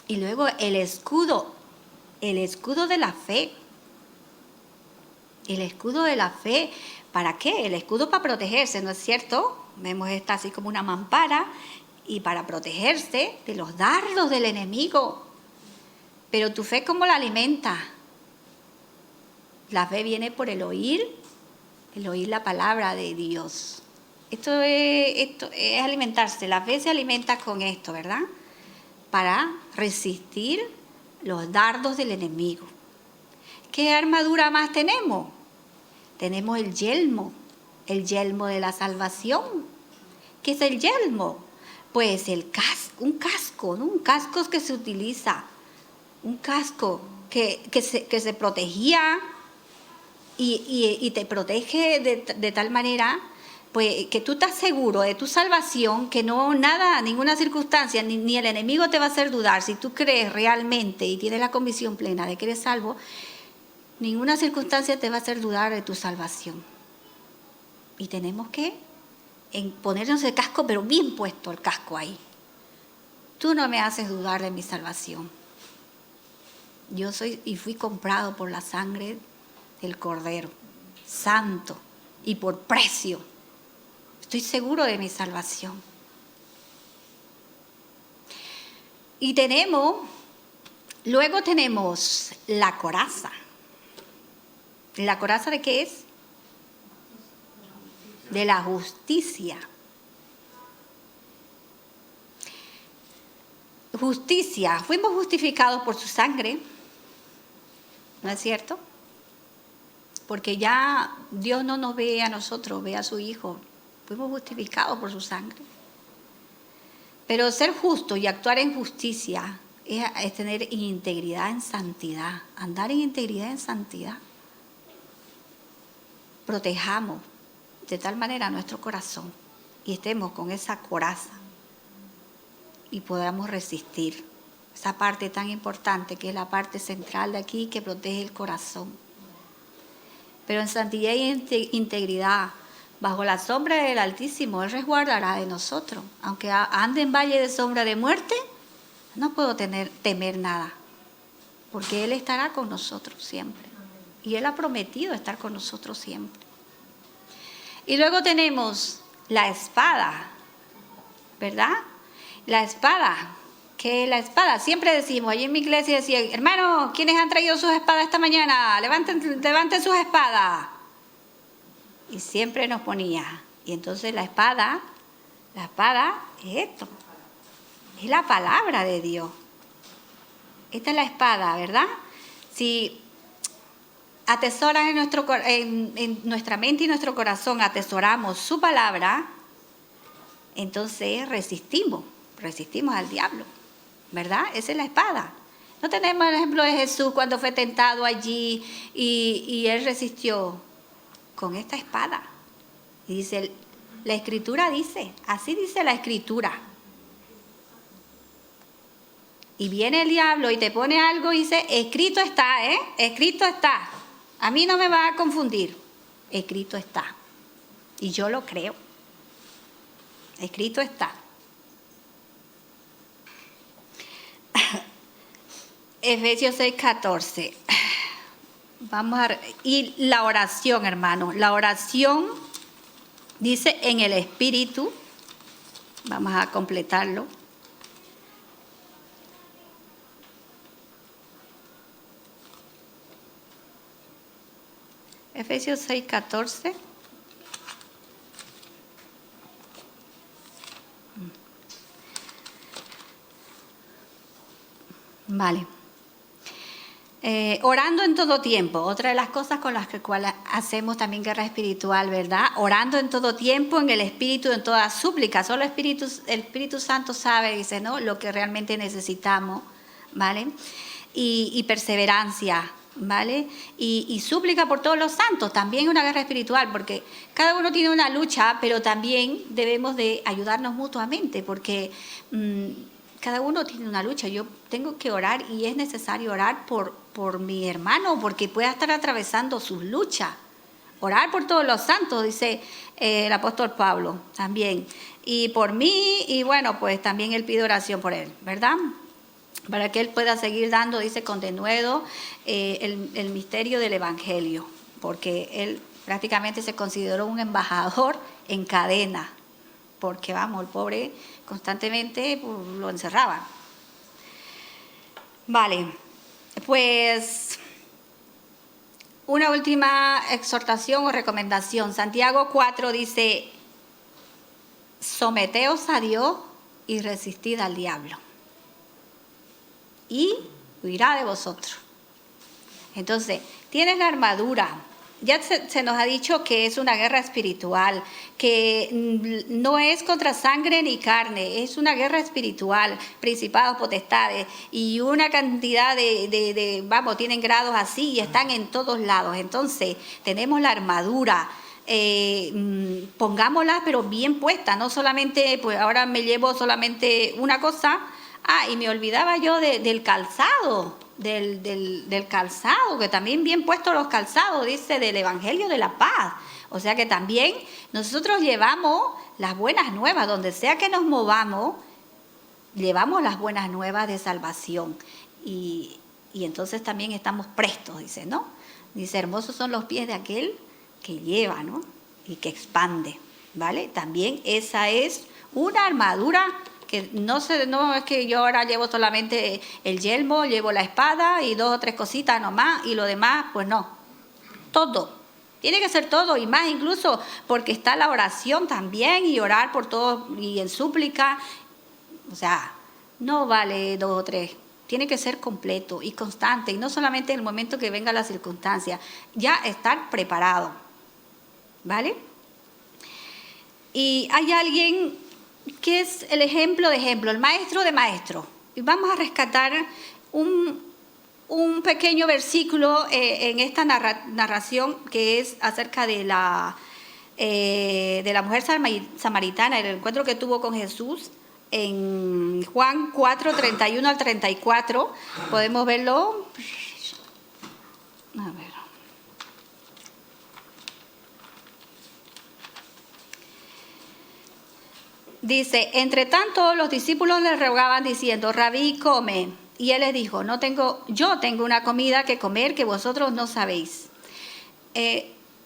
Speaker 1: Y luego el escudo de la fe. El escudo de la fe, ¿para qué? El escudo para protegerse, ¿no es cierto? Vemos esta así como una mampara y para protegerse de los dardos del enemigo. Pero tu fe, ¿cómo la alimenta? La fe viene por el oír la palabra de Dios. Esto es alimentarse. La fe se alimenta con esto, ¿verdad? Para resistir los dardos del enemigo. ¿Qué armadura más tenemos? Tenemos el yelmo de la salvación. ¿Qué es el yelmo? Pues un casco, ¿no? Un casco que se utiliza, un casco que se protegía y te protege de tal manera pues que tú estás seguro de tu salvación, que ninguna circunstancia, ni el enemigo te va a hacer dudar. Si tú crees realmente y tienes la convicción plena de que eres salvo, ninguna circunstancia te va a hacer dudar de tu salvación. Y tenemos que ponernos el casco, pero bien puesto el casco ahí. Tú no me haces dudar de mi salvación. Yo soy y fui comprado por la sangre del Cordero, santo y por precio. Estoy seguro de mi salvación. Y luego tenemos la coraza. ¿La coraza de qué es? de la justicia. Justicia, fuimos justificados por su sangre, ¿no es cierto? Porque ya Dios no nos ve a nosotros, ve a su Hijo. Fuimos justificados por su sangre. Pero ser justo y actuar en justicia es tener integridad en santidad, andar en integridad en santidad. Protejamos de tal manera nuestro corazón y estemos con esa coraza y podamos resistir esa parte tan importante que es la parte central de aquí que protege el corazón. Pero en santidad y integridad, bajo la sombra del Altísimo, Él resguardará de nosotros. Aunque ande en valle de sombra de muerte, no puedo temer nada, porque Él estará con nosotros siempre. Y Él ha prometido estar con nosotros siempre. Y luego tenemos la espada, ¿verdad? La espada. ¿Qué es la espada? Siempre decimos, allí en mi iglesia decían, hermanos, ¿quiénes han traído sus espadas esta mañana? Levanten sus espadas. Y siempre nos ponía. Y entonces la espada es esto. Es la palabra de Dios. Esta es la espada, ¿verdad? Si atesoran en nuestra mente y nuestro corazón, atesoramos su palabra, entonces resistimos al diablo, ¿verdad? Esa es la espada. No tenemos el ejemplo de Jesús cuando fue tentado allí y Él resistió con esta espada. Y dice, la Escritura dice, así dice la Escritura. Y viene el diablo y te pone algo y dice, escrito está, escrito está. A mí no me va a confundir. Escrito está. Y yo lo creo. Escrito está. Efesios 6:14. Y la oración, hermano. La oración dice en el Espíritu. Vamos a completarlo. Efesios 6:14. Vale. Orando en todo tiempo, otra de las cosas con las que hacemos también guerra espiritual, ¿verdad? Orando en todo tiempo, en el Espíritu, en toda súplica. Solo el Espíritu Santo sabe, dice, ¿no? Lo que realmente necesitamos, ¿vale? Y perseverancia, ¿vale? Y súplica por todos los santos, también una guerra espiritual, porque cada uno tiene una lucha, pero también debemos de ayudarnos mutuamente, porque cada uno tiene una lucha. Yo tengo que orar y es necesario orar por mi hermano, porque pueda estar atravesando sus luchas. Orar por todos los santos, dice el apóstol Pablo también. Y por mí, y bueno, pues también él pide oración por él, ¿verdad? Para que él pueda seguir dando, dice, con denuedo el misterio del Evangelio, porque él prácticamente se consideró un embajador en cadena, porque vamos, el pobre constantemente pues, lo encerraban. Vale, pues una última exhortación o recomendación. Santiago 4 dice, someteos a Dios y resistid al diablo, y huirá de vosotros. Entonces, tienes la armadura. Ya se nos ha dicho que es una guerra espiritual, que no es contra sangre ni carne, es una guerra espiritual, principados, potestades, y una cantidad tienen grados así y están en todos lados. Entonces, tenemos la armadura, pongámosla pero bien puesta, no solamente, pues ahora me llevo solamente una cosa, y me olvidaba yo del calzado. Del calzado, que también bien puestos los calzados, dice, del Evangelio de la Paz. O sea que también nosotros llevamos las buenas nuevas, donde sea que nos movamos, llevamos las buenas nuevas de salvación. Y entonces también estamos prestos, dice, ¿no? Dice, hermosos son los pies de aquel que lleva, ¿no? Y que expande, ¿vale? También esa es una armadura que no es que yo ahora llevo solamente el yelmo, llevo la espada y 2 o 3 cositas nomás, y lo demás, pues no. Todo, Tiene que ser todo y más, incluso porque está la oración también y orar por todos y en súplica. O sea, no vale 2 o 3. Tiene que ser completo y constante y no solamente en el momento que venga la circunstancia. Ya estar preparado. ¿Vale? Y hay alguien que es el ejemplo de ejemplo, el maestro de maestros. Y vamos a rescatar un pequeño versículo en esta narración que es acerca de la mujer samaritana, el encuentro que tuvo con Jesús en Juan 4, 31 al 34. Podemos verlo. A ver. Dice, entre tanto los discípulos le rogaban diciendo, Rabí, come. Y él les dijo, yo tengo una comida que comer que vosotros no sabéis.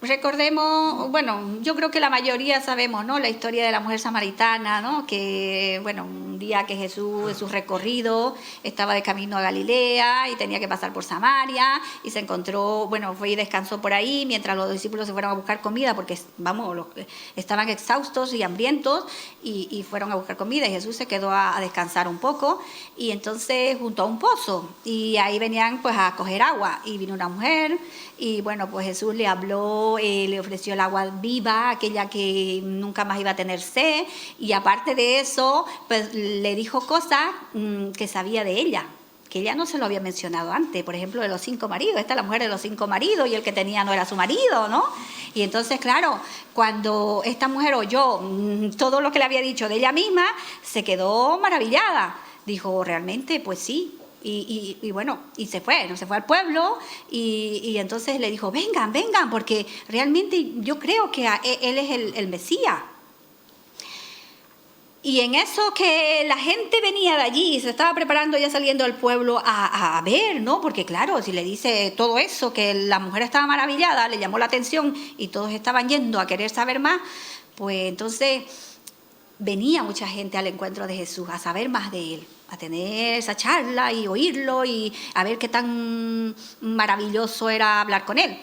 Speaker 1: Recordemos, bueno, yo creo que la mayoría sabemos, ¿no? La historia de la mujer samaritana, ¿no? Que, bueno, un día que Jesús en su recorrido estaba de camino a Galilea y tenía que pasar por Samaria y se encontró, bueno, fue y descansó por ahí mientras los discípulos se fueron a buscar comida porque, vamos, estaban exhaustos y hambrientos y fueron a buscar comida y Jesús se quedó a descansar un poco y entonces junto a un pozo y ahí venían pues a coger agua y vino una mujer y bueno, pues Jesús le habló, le ofreció el agua viva, aquella que nunca más iba a tener sed, y aparte de eso, pues le dijo cosas que sabía de ella, que ella no se lo había mencionado antes, por ejemplo, de los 5 maridos, esta es la mujer de los 5 maridos, y el que tenía no era su marido, ¿no? Y entonces, claro, cuando esta mujer oyó todo lo que le había dicho de ella misma, se quedó maravillada, dijo, realmente, pues sí. Y bueno, y se fue al pueblo y entonces le dijo, vengan, porque realmente yo creo que él es el Mesías. Y en eso que la gente venía de allí, se estaba preparando ya saliendo del pueblo a ver, ¿no? Porque claro, si le dice todo eso, que la mujer estaba maravillada, le llamó la atención y todos estaban yendo a querer saber más, pues entonces venía mucha gente al encuentro de Jesús a saber más de él, a tener esa charla y oírlo y a ver qué tan maravilloso era hablar con él.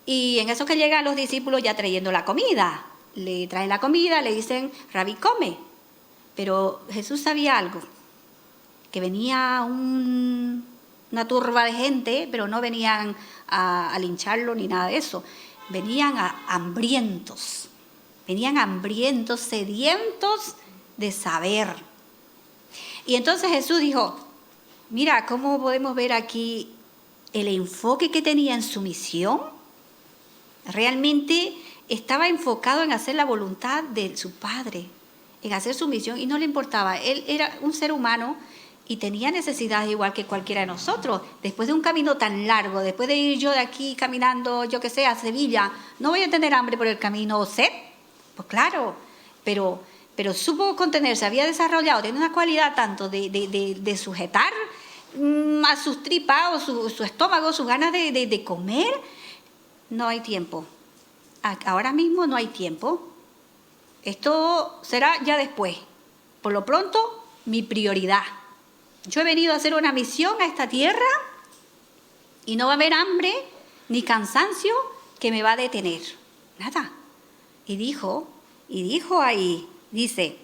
Speaker 1: Y en eso que llegan los discípulos ya trayendo la comida. Le traen la comida, le dicen, Rabí, come. Pero Jesús sabía algo, que venía una turba de gente, pero no venían a lincharlo ni nada de eso. Venían hambrientos, sedientos de saber. Y entonces Jesús dijo, mira, ¿cómo podemos ver aquí el enfoque que tenía en su misión? Realmente estaba enfocado en hacer la voluntad de su Padre, en hacer su misión y no le importaba. Él era un ser humano y tenía necesidades igual que cualquiera de nosotros. Después de un camino tan largo, después de ir yo de aquí caminando, yo qué sé, a Sevilla, ¿no voy a tener hambre por el camino o sed? Pues claro, pero supo contenerse, había desarrollado, tenía una cualidad tanto de sujetar a sus tripas o su estómago, sus ganas de comer. No hay tiempo. Ahora mismo no hay tiempo. Esto será ya después. Por lo pronto, mi prioridad. Yo he venido a hacer una misión a esta tierra y no va a haber hambre ni cansancio que me va a detener. Nada. Y dijo ahí, dice,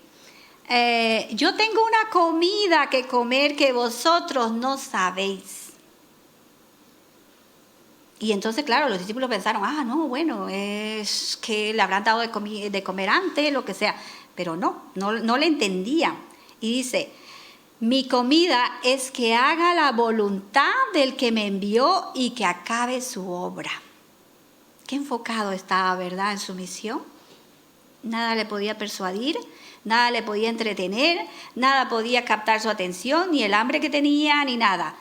Speaker 1: yo tengo una comida que comer que vosotros no sabéis. Y entonces, claro, los discípulos pensaron, no, bueno, es que le habrán dado de comer antes, lo que sea. Pero no le entendían. Y dice, mi comida es que haga la voluntad del que me envió y que acabe su obra. Qué enfocado estaba, ¿verdad?, en su misión. Nada le podía persuadir, nada le podía entretener, nada podía captar su atención, ni el hambre que tenía, ni nada.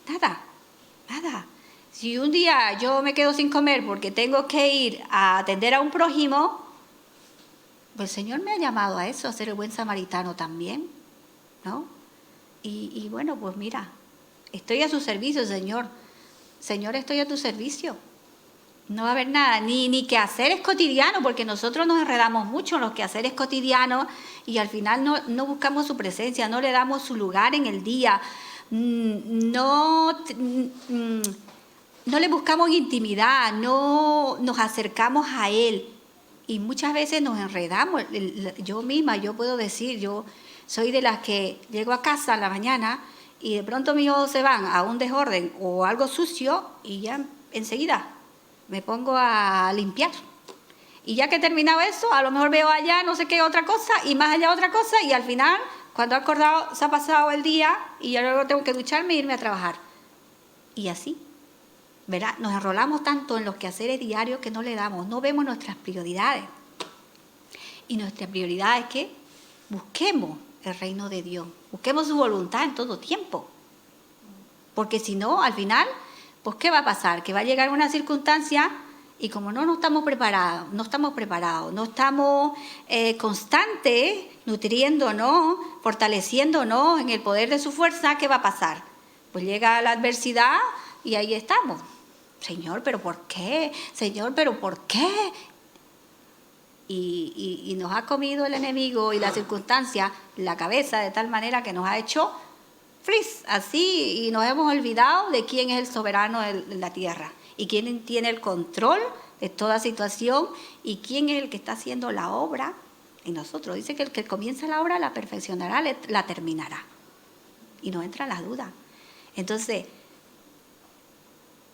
Speaker 1: Nada. Si un día yo me quedo sin comer porque tengo que ir a atender a un prójimo, pues el Señor me ha llamado a eso, a ser el buen samaritano también, ¿no? Y bueno, pues mira, estoy a su servicio, Señor. Señor, estoy a tu servicio. No va a haber nada, ni quehaceres cotidianos, porque nosotros nos enredamos mucho en los quehaceres cotidianos y al final no buscamos su presencia, no le damos su lugar en el día, no no le buscamos intimidad, no nos acercamos a Él. Y muchas veces nos enredamos. Yo misma, yo puedo decir, yo soy de las que llego a casa en la mañana y de pronto mis ojos se van a un desorden o algo sucio y ya enseguida me pongo a limpiar. Y ya que he terminado eso, a lo mejor veo allá no sé qué otra cosa y más allá otra cosa y al final, cuando he acordado, se ha pasado el día y ya luego tengo que ducharme e irme a trabajar. Y así, ¿verdad? Nos enrolamos tanto en los quehaceres diarios que no le damos, no vemos nuestras prioridades. Y nuestra prioridad es que busquemos el reino de Dios, busquemos su voluntad en todo tiempo. Porque si no, al final, pues ¿qué va a pasar? Que va a llegar una circunstancia y como no estamos preparados, no estamos constantes, nutriéndonos, fortaleciéndonos en el poder de su fuerza, ¿qué va a pasar? Pues llega la adversidad y ahí estamos. Señor, ¿pero por qué? Señor, ¿pero por qué? Y nos ha comido el enemigo y la circunstancia la cabeza de tal manera que nos ha hecho frizz, así, y nos hemos olvidado de quién es el soberano de la tierra y quién tiene el control de toda situación y quién es el que está haciendo la obra en nosotros. Dice que el que comienza la obra la perfeccionará, la terminará. Y nos entra la duda. Entonces,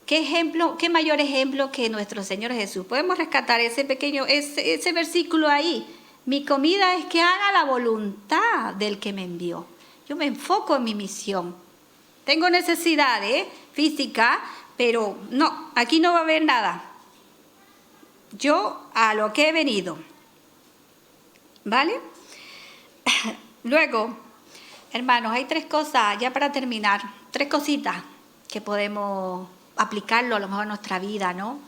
Speaker 1: ¿qué mayor ejemplo que nuestro Señor Jesús? Podemos rescatar ese versículo ahí. Mi comida es que haga la voluntad del que me envió. Yo me enfoco en mi misión. Tengo necesidades físicas, pero no, aquí no va a haber nada. Yo a lo que he venido. ¿Vale? Luego, hermanos, hay 3 cosas, ya para terminar, 3 cositas que podemos aplicarlo a lo mejor a nuestra vida, ¿no?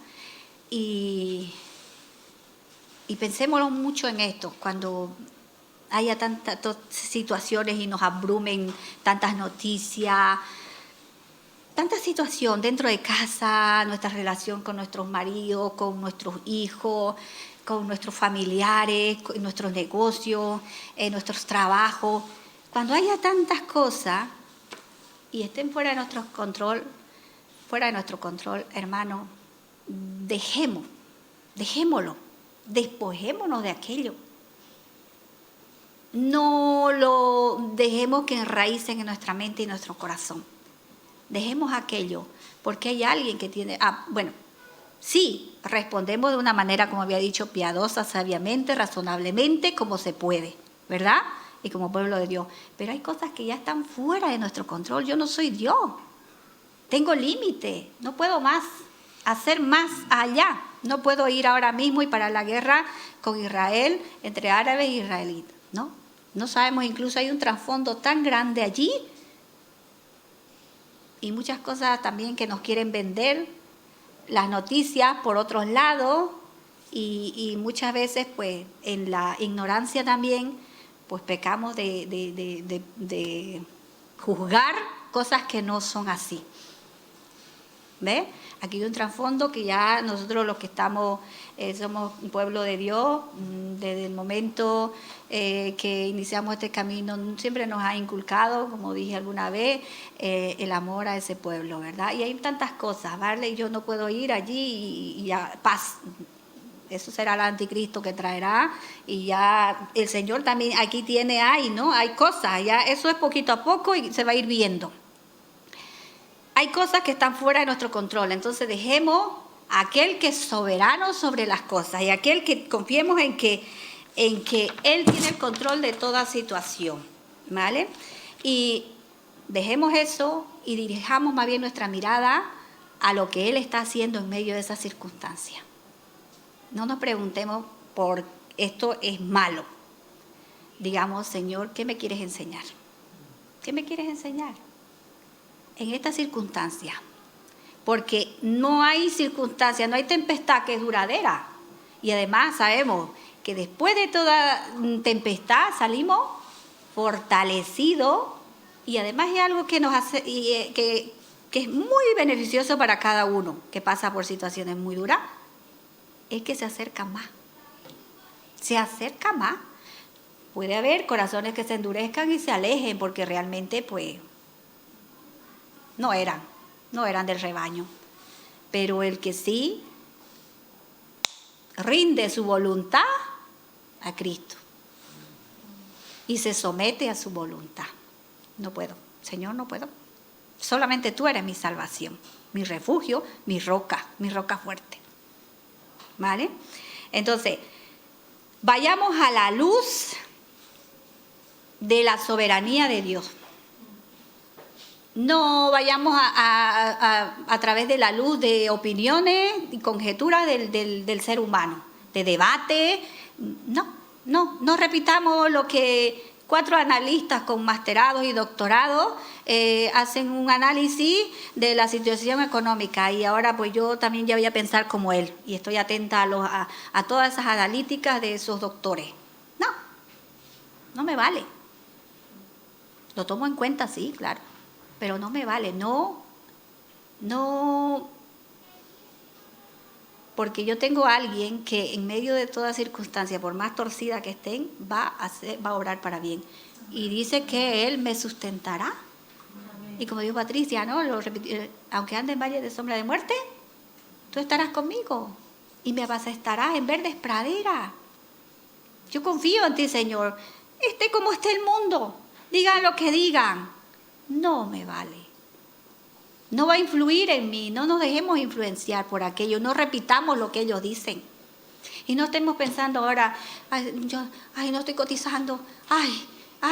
Speaker 1: Y pensémoslo mucho en esto, cuando haya tantas situaciones y nos abrumen tantas noticias, tanta situación dentro de casa, nuestra relación con nuestros maridos, con nuestros hijos, con nuestros familiares, con nuestros negocios, nuestros trabajos. Cuando haya tantas cosas y estén fuera de nuestro control, hermano, dejémoslo, despojémonos de aquello. No lo dejemos que enraícen en nuestra mente y nuestro corazón. Dejemos aquello, porque hay alguien que tiene... sí, respondemos de una manera, como había dicho, piadosa, sabiamente, razonablemente, como se puede, ¿verdad? Y como pueblo de Dios. Pero hay cosas que ya están fuera de nuestro control. Yo no soy Dios. Tengo límite. No puedo más hacer más allá. No puedo ir ahora mismo y parar la guerra con Israel, entre árabes e israelitas, ¿no? No sabemos, incluso hay un trasfondo tan grande allí y muchas cosas también que nos quieren vender, las noticias por otros lados y muchas veces pues en la ignorancia también pues pecamos de juzgar cosas que no son así. ¿Ves? Aquí hay un trasfondo que ya nosotros los que estamos, somos un pueblo de Dios, desde el momento que iniciamos este camino, siempre nos ha inculcado, como dije alguna vez, el amor a ese pueblo, ¿verdad? Y hay tantas cosas, ¿vale? Yo no puedo ir allí y ya, paz. Eso será el anticristo que traerá y ya el Señor también aquí ¿no? Hay cosas, ya eso es poquito a poco y se va a ir viendo. Hay cosas que están fuera de nuestro control, entonces dejemos a aquel que es soberano sobre las cosas y aquel que confiemos en que Él tiene el control de toda situación, ¿vale? Y dejemos eso y dirijamos más bien nuestra mirada a lo que Él está haciendo en medio de esa circunstancia. No nos preguntemos por esto es malo. Digamos, Señor, ¿qué me quieres enseñar? ¿Qué me quieres enseñar en esta circunstancia? Porque no hay circunstancia, no hay tempestad que es duradera. Y además sabemos que después de toda tempestad salimos fortalecidos y además es algo que nos hace que es muy beneficioso para cada uno que pasa por situaciones muy duras, es que se acerca más. Se acerca más. Puede haber corazones que se endurezcan y se alejen porque realmente pues no eran del rebaño. pero el que sí rinde su voluntad a Cristo y se somete a su voluntad. No puedo, Señor, no puedo. Solamente tú eres mi salvación, mi refugio, mi roca fuerte. ¿Vale? Entonces, vayamos a la luz de la soberanía de Dios. No vayamos a través de la luz de opiniones y conjeturas del ser humano, de debate. No repitamos lo que 4 analistas con masterados y doctorados hacen un análisis de la situación económica, y ahora pues yo también ya voy a pensar como él y estoy atenta a todas esas analíticas de esos doctores. No me vale. Lo tomo en cuenta, sí, claro, pero no me vale, no, porque yo tengo a alguien que en medio de toda circunstancia, por más torcida que estén, va a obrar para bien. Y dice que Él me sustentará. Y como dijo Patricia, ¿no? Aunque ande en valle de sombra de muerte, tú estarás conmigo y me apacentarás en verdes praderas. Yo confío en ti, Señor. Esté como esté el mundo, digan lo que digan, no me vale. No va a influir en mí, no nos dejemos influenciar por aquello, no repitamos lo que ellos dicen. Y no estemos pensando ahora, no estoy cotizando,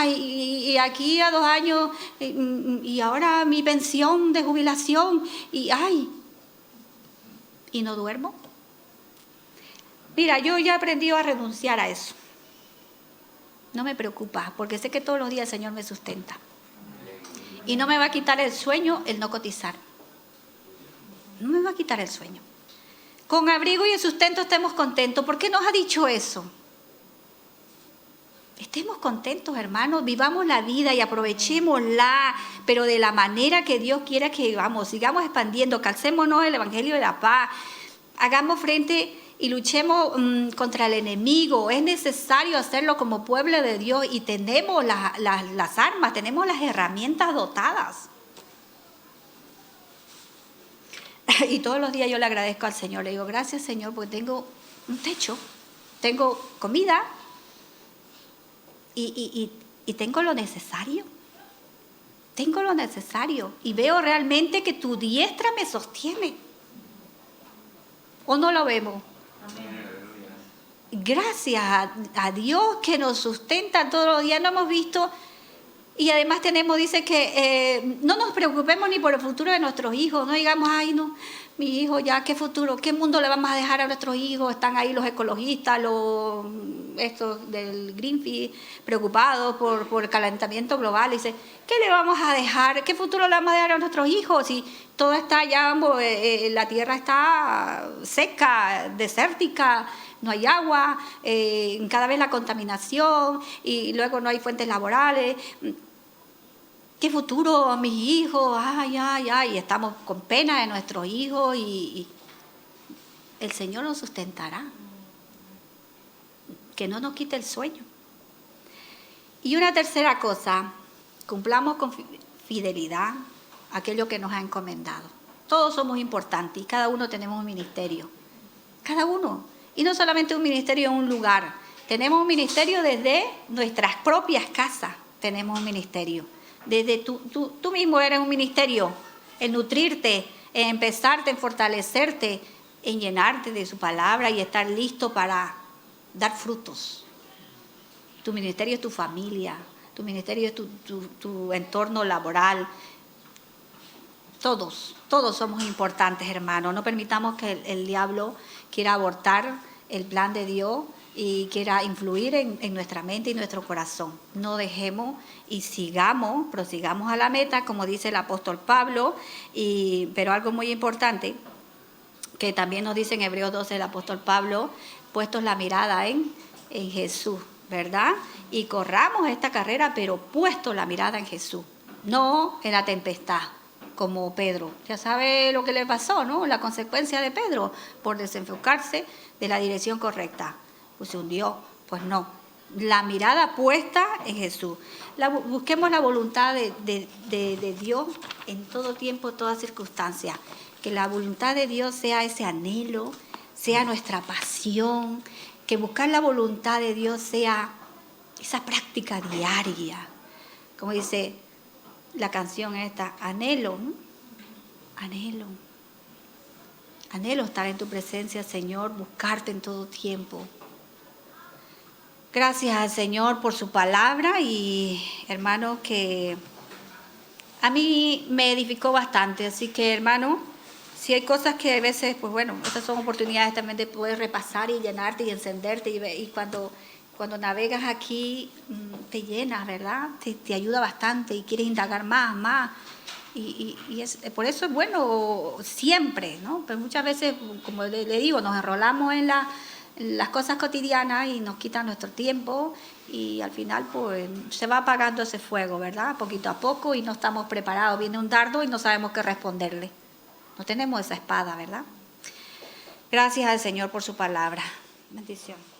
Speaker 1: y aquí a 2 años, y ahora mi pensión de jubilación, y no duermo. Mira, yo ya he aprendido a renunciar a eso. No me preocupa, porque sé que todos los días el Señor me sustenta. Y no me va a quitar el sueño el no cotizar. No me va a quitar el sueño. Con abrigo y el sustento estemos contentos. ¿Por qué nos ha dicho eso? Estemos contentos, hermanos. Vivamos la vida y aprovechémosla, pero de la manera que Dios quiera que vivamos. Sigamos expandiendo, calcémonos el Evangelio de la paz. Hagamos frente y luchemos contra el enemigo. Es necesario hacerlo como pueblo de Dios y tenemos las armas, tenemos las herramientas dotadas. Y todos los días yo le agradezco al Señor, le digo, gracias Señor, porque tengo un techo, tengo comida y tengo lo necesario. Tengo lo necesario y veo realmente que tu diestra me sostiene. ¿O no lo vemos? Gracias a Dios que nos sustenta todos los días, no hemos visto. Y además dice que no nos preocupemos ni por el futuro de nuestros hijos, no digamos, mi hijo ya, ¿qué futuro? ¿Qué mundo le vamos a dejar a nuestros hijos? Están ahí los ecologistas, estos del Greenpeace, preocupados por el calentamiento global. Dice, ¿qué le vamos a dejar? ¿Qué futuro le vamos a dejar a nuestros hijos? Si todo está ya, la tierra está seca, desértica, no hay agua, cada vez la contaminación y luego no hay fuentes laborales. ¿Qué futuro a mis hijos? Y estamos con pena de nuestros hijos y el Señor nos sustentará. Que no nos quite el sueño. Y una tercera cosa, cumplamos con fidelidad aquello que nos ha encomendado. Todos somos importantes y cada uno tenemos un ministerio. Cada uno. Y no solamente un ministerio en un lugar. Tenemos un ministerio desde nuestras propias casas. Tenemos un ministerio. Desde tú mismo eres un ministerio. En nutrirte, en empezarte, en fortalecerte, en llenarte de su palabra y estar listo para dar frutos. Tu ministerio es tu familia. Tu ministerio es tu entorno laboral. Todos somos importantes, hermanos. No permitamos que el diablo quiera abortar el plan de Dios y quiera influir en nuestra mente y nuestro corazón. No dejemos y prosigamos a la meta, como dice el apóstol Pablo, pero algo muy importante, que también nos dice en Hebreos 12 el apóstol Pablo, puestos la mirada en Jesús, ¿verdad? Y corramos esta carrera, pero puesto la mirada en Jesús, no en la tempestad, como Pedro. Ya sabe lo que le pasó, ¿no? La consecuencia de Pedro, por desenfocarse de la dirección correcta. Pues se hundió. Pues no. La mirada puesta en Jesús. Busquemos la voluntad de Dios en todo tiempo, toda circunstancia. que la voluntad de Dios sea ese anhelo, sea nuestra pasión, que buscar la voluntad de Dios sea esa práctica diaria. Como dice la canción esta, anhelo, ¿no? Anhelo. Anhelo estar en tu presencia, Señor, buscarte en todo tiempo. Gracias al Señor por su palabra y, hermano, que a mí me edificó bastante. Así que, hermano, si hay cosas que a veces, pues bueno, estas son oportunidades también de poder repasar y llenarte y encenderte. Y cuando navegas aquí, te llenas, ¿verdad? Te ayuda bastante y quieres indagar más. Y por eso es bueno siempre, ¿no? Pero muchas veces, como le digo, nos enrolamos en las cosas cotidianas y nos quitan nuestro tiempo y al final pues se va apagando ese fuego, ¿verdad? Poquito a poco y no estamos preparados. Viene un dardo y no sabemos qué responderle. No tenemos esa espada, ¿verdad? Gracias al Señor por su palabra. Bendición.